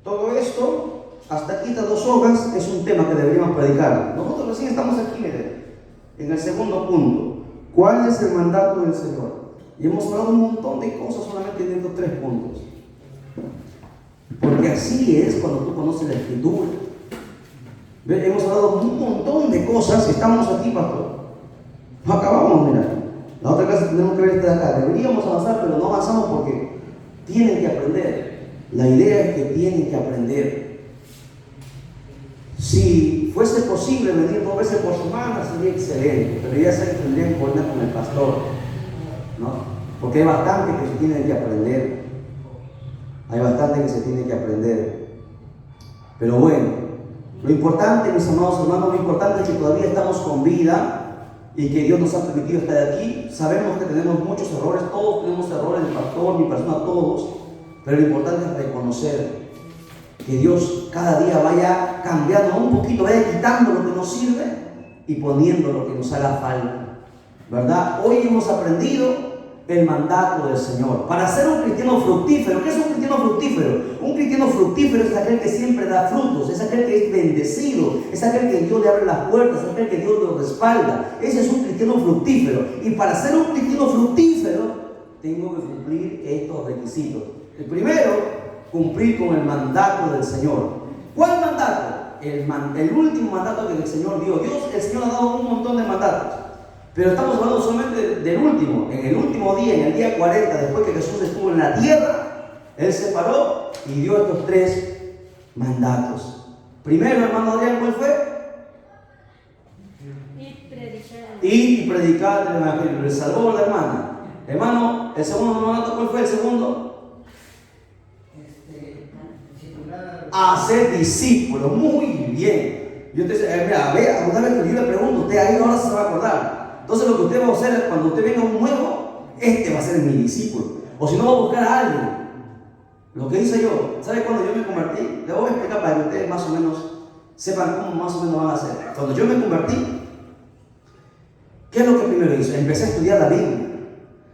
Todo esto, hasta aquí estas 2 hojas, es un tema que deberíamos predicar. Nosotros recién estamos aquí, miren, en el segundo punto. ¿Cuál es el mandato del Señor? Y hemos hablado un montón de cosas solamente en estos 3 puntos. Porque así es cuando tú conoces la Escritura. Hemos hablado un montón de cosas y estamos aquí, pastor. No acabamos, mira. La otra clase tenemos que ver esta de acá. Deberíamos avanzar, pero no avanzamos porque tienen que aprender. La idea es que tienen que aprender. Si fuese posible venir 2 veces por semana sería excelente, pero ya sé que tendrían que coordinar con el pastor, ¿no? Porque hay bastante que se tiene que aprender. Hay bastante que se tiene que aprender. Pero bueno, lo importante, mis amados hermanos, lo importante es que todavía estamos con vida y que Dios nos ha permitido estar aquí. Sabemos que tenemos muchos errores, todos tenemos errores, el pastor, mi persona, todos, pero lo importante es reconocer que Dios cada día vaya cambiando un poquito, vaya quitando lo que nos sirve y poniendo lo que nos haga falta, ¿verdad? Hoy hemos aprendido el mandato del Señor para ser un cristiano fructífero. ¿Qué es un cristiano fructífero? Un cristiano fructífero es aquel que siempre da frutos, es aquel que es bendecido, es aquel que Dios le abre las puertas, es aquel que Dios lo respalda. Ese es un cristiano fructífero. Y para ser un cristiano fructífero tengo que cumplir estos requisitos. El primero, cumplir con el mandato del Señor. ¿Cuál mandato? El último mandato que el Señor dio. El Señor ha dado un montón de mandatos, pero estamos hablando solamente del último. En el último día, en el día 40, después que Jesús estuvo en la tierra, Él se paró y dio estos 3 mandatos. Primero, hermano Adrián, ¿cuál fue? Y predicar el evangelio. Le salvó la hermana. Hermano, el segundo mandato, ¿cuál fue el segundo? Hacer discípulos. Muy bien. Yo te mira, vea, una vez que yo le pregunto, usted ahí ahora se va a acordar. Entonces lo que usted va a hacer cuando usted venga un nuevo, este va a ser mi discípulo. O si no, va a buscar a alguien. Lo que hice yo, ¿sabe cuando yo me convertí? Le voy a explicar para que ustedes más o menos sepan cómo más o menos van a hacer. Cuando yo me convertí, ¿qué es lo que primero hice? Empecé a estudiar la Biblia.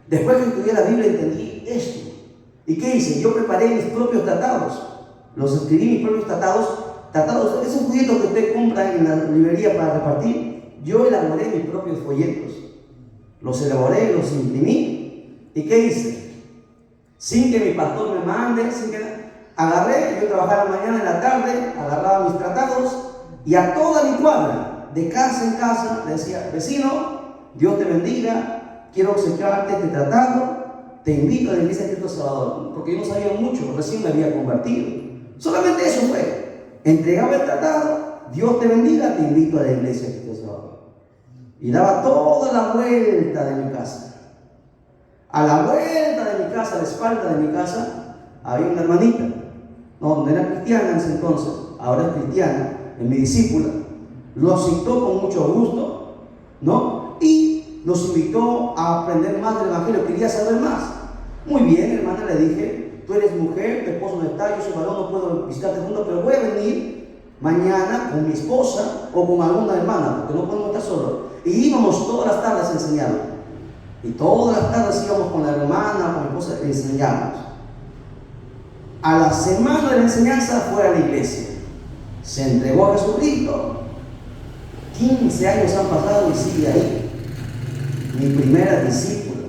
Después que estudié la Biblia entendí esto. ¿Y qué hice? Yo preparé mis propios tratados. Los escribí mis propios tratados, esos folletos que usted compra en la librería para repartir. Yo elaboré mis propios folletos. Los elaboré, los imprimí. ¿Y qué hice? Sin que mi pastor me mande, agarré, yo trabajaba en la mañana, en la tarde, agarraba mis tratados y a toda mi cuadra, de casa en casa, le decía: vecino, Dios te bendiga, quiero obsequiarte este tratado, te invito a la iglesia de Cristo Salvador, porque yo no sabía mucho, recién me había convertido. Solamente eso fue. Entregaba el tratado, Dios te bendiga, te invito a la iglesia de Cristo Salvador. Y daba toda la vuelta de mi casa. A la vuelta de mi casa, a la espalda de mi casa, había una hermanita. No era cristiana en ese entonces, ahora es cristiana, es mi discípula. Lo aceptó con mucho gusto, ¿no? Y nos invitó a aprender más del evangelio, quería saber más. Muy bien, hermana, le dije: tú eres mujer, tu esposo no está, yo soy varón, no puedo visitarte juntos, pero voy a venir mañana con mi esposa o con alguna hermana, porque no podemos estar solos. Y íbamos todas las tardes a enseñar. Y todas las tardes íbamos con la hermana, con mi esposa, y enseñamos. A la semana de la enseñanza fue a la iglesia. Se entregó a Jesucristo. 15 años han pasado y sigue ahí. Mi primera discípula.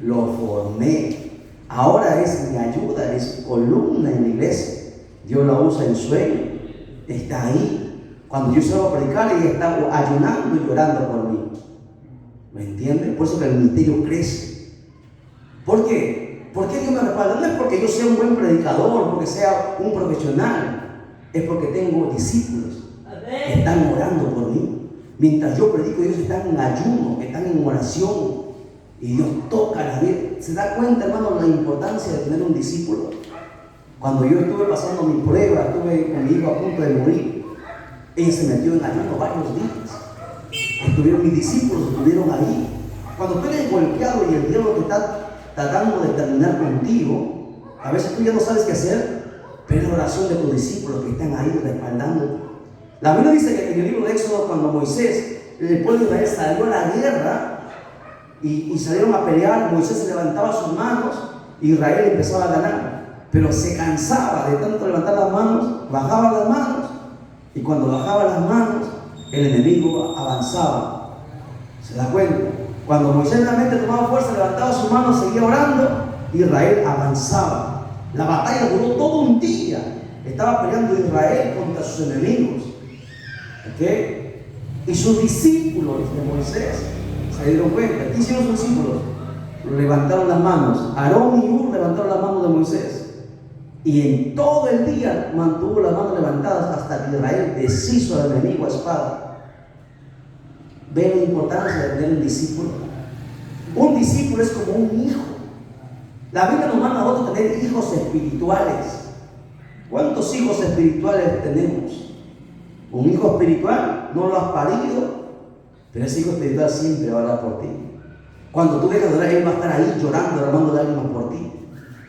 Lo formé. Ahora es mi ayuda, es columna en la iglesia. Dios la usa en sueño. Está ahí. Cuando yo salgo a predicar, ella está ayunando y llorando por mí. ¿Me entienden? Por eso que el ministerio crece. ¿Por qué? ¿Por qué Dios me respalda? No es porque yo sea un buen predicador, porque sea un profesional. Es porque tengo discípulos que están orando por mí. Mientras yo predico, ellos están en ayuno, están en oración. Y Dios toca la vida. ¿Se da cuenta, hermano, la importancia de tener un discípulo? Cuando yo estuve pasando mi prueba, estuve con mi hijo a punto de morir, ella se metió en ayuno varios días. Estuvieron mis discípulos, estuvieron ahí. Cuando tú eres golpeado y el diablo te está tratando de terminar contigo, a veces tú ya no sabes qué hacer, pero es la oración de tus discípulos que están ahí respaldándote. La Biblia dice que en el libro de Éxodo, cuando Moisés, el pueblo de Israel salió a la guerra y salieron a pelear, Moisés se levantaba sus manos y Israel empezaba a ganar, pero se cansaba de tanto levantar las manos, bajaba las manos, y cuando bajaba las manos, el enemigo avanzaba. ¿Se da cuenta? Cuando Moisés realmente tomaba fuerza, levantaba sus manos, seguía orando, Israel avanzaba. La batalla duró todo un día. Estaba peleando Israel contra sus enemigos. ¿Ok? Y sus discípulos de Moisés se dieron cuenta. ¿Qué hicieron sus discípulos? Levantaron las manos. Aarón y Hur levantaron las manos de Moisés. Y en todo el día mantuvo las manos levantadas hasta que Israel deshizo al enemigo a espada. ¿Ven la importancia de tener un discípulo? Un discípulo es como un hijo. La Biblia nos manda a nosotros tener hijos espirituales. ¿Cuántos hijos espirituales tenemos? Un hijo espiritual, no lo has parido, Pero ese hijo espiritual siempre va a orar por ti. Cuando tú dejas de orar, Él va a estar ahí llorando, derramando lágrimas por ti.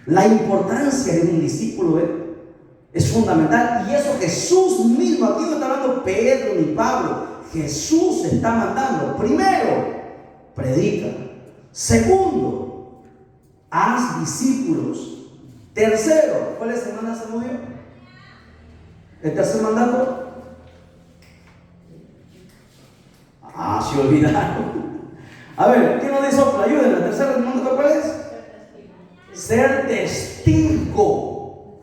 La importancia de un discípulo es fundamental. Y eso Jesús mismo, aquí no está hablando Pedro ni Pablo, Jesús está mandando. Primero, predica. Segundo, haz discípulos. Tercero, ¿cuál es el mandato, Samuel? El tercer mandato. Se olvidaron. A ver, ¿quién nos dice otro? Ayúdenme. ¿El tercer mandato cuál es? Ser testigo.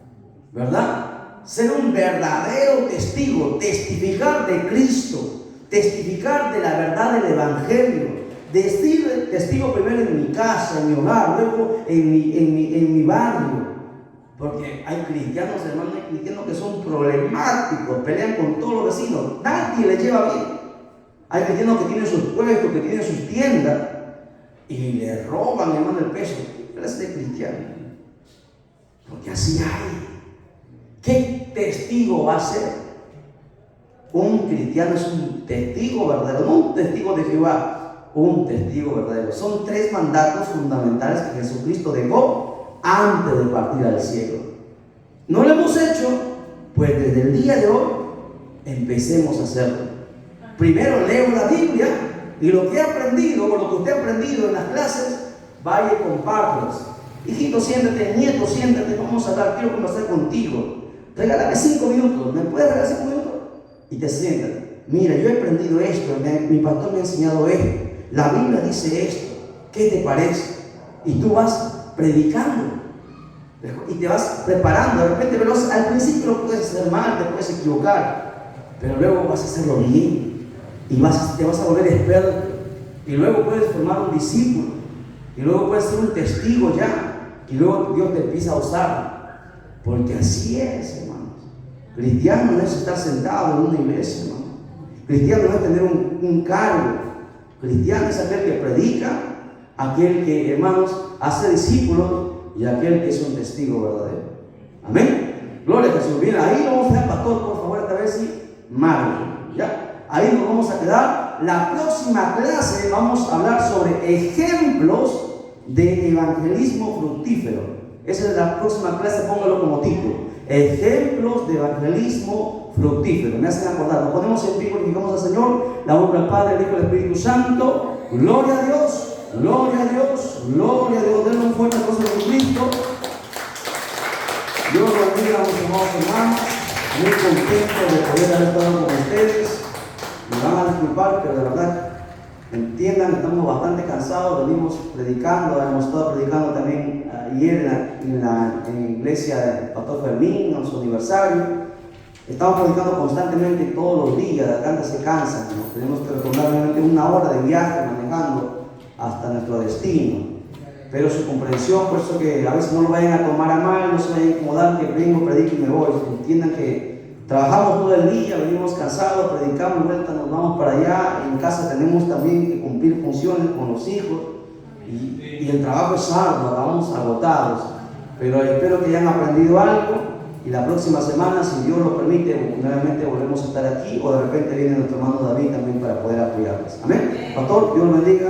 ¿Verdad? Ser un verdadero testigo. Testificar de Cristo. Testificar de la verdad del Evangelio. Decir testigo primero en mi casa, en mi hogar, luego en mi barrio. Porque hay cristianos, hermanos, hay cristianos que son problemáticos, pelean con todos los vecinos, nadie les lleva bien. Hay cristianos que tienen sus puestos, que tienen sus tiendas y le roban, hermano, el peso. ¿Qué clase de cristiano? Porque así hay. ¿Qué testigo va a ser? Un cristiano es un testigo verdadero, no un testigo de Jehová, un testigo verdadero. Son tres mandatos fundamentales que Jesucristo dejó antes de partir al cielo. No lo hemos hecho, pues desde el día de hoy empecemos a hacerlo. Primero leo la Biblia y lo que he aprendido, o lo que usted ha aprendido en las clases, vaya y compártelos. Hijito, siéntate, nieto, siéntate, vamos a hablar, quiero conversar contigo. Regálame 5 minutos, ¿me puedes regalar 5 minutos? Y te sientas. Mira, yo he aprendido esto, mi pastor me ha enseñado esto, la Biblia dice esto, ¿qué te parece? Y tú vas predicando y te vas preparando. De repente, al principio lo puedes hacer mal, te puedes equivocar, pero luego vas a hacerlo bien y te vas a volver experto, y luego puedes formar un discípulo, y luego puedes ser un testigo ya, y luego Dios te empieza a usar, porque así es, hermanos. Cristiano no es estar sentado en una iglesia, hermano. Cristiano no es tener un cargo. Cristiano es aquel que predica, aquel que, hermanos, hace discípulos, y aquel que es un testigo verdadero. Amén. Gloria a Jesús. Bien, ahí lo vamos a dejar, pastor, por favor, esta vez sí, Mario. ¿Ya? Ahí nos vamos a quedar. La próxima clase vamos a hablar sobre ejemplos de evangelismo fructífero. Esa es la próxima clase, póngalo como título. Ejemplos de evangelismo fructífero. Me hacen acordar. Nos ponemos en pie, glorificamos al Señor. La honra al Padre, el Hijo y el Espíritu Santo. Gloria a Dios. Gloria a Dios, gloria a Dios. Denle un fuerte aplauso a Jesucristo. Dios los bendiga a mis amados hermanos. Muy contento de poder haber estado con ustedes. Me van a disculpar, pero de verdad, entiendan que estamos bastante cansados. Venimos predicando, hemos estado predicando también ayer en la iglesia del Pastor Fermín, en su aniversario. Estamos predicando constantemente todos los días, de acá se cansan. Tenemos que retornar realmente 1 hora de viaje manejando hasta nuestro destino, pero su comprensión, por eso que a veces no lo vayan a tomar a mal, no se vayan a incomodar, que vengo, predico y me voy. Entiendan que trabajamos todo el día, venimos cansados, predicamos, vuelta, nos vamos para allá, en casa tenemos también que cumplir funciones con los hijos, y el trabajo es arduo, acabamos agotados, pero espero que hayan aprendido algo, y la próxima semana, si Dios lo permite, nuevamente volvemos a estar aquí, o de repente viene nuestro hermano David también para poder apoyarles. Amén. Pastor, Dios lo bendiga.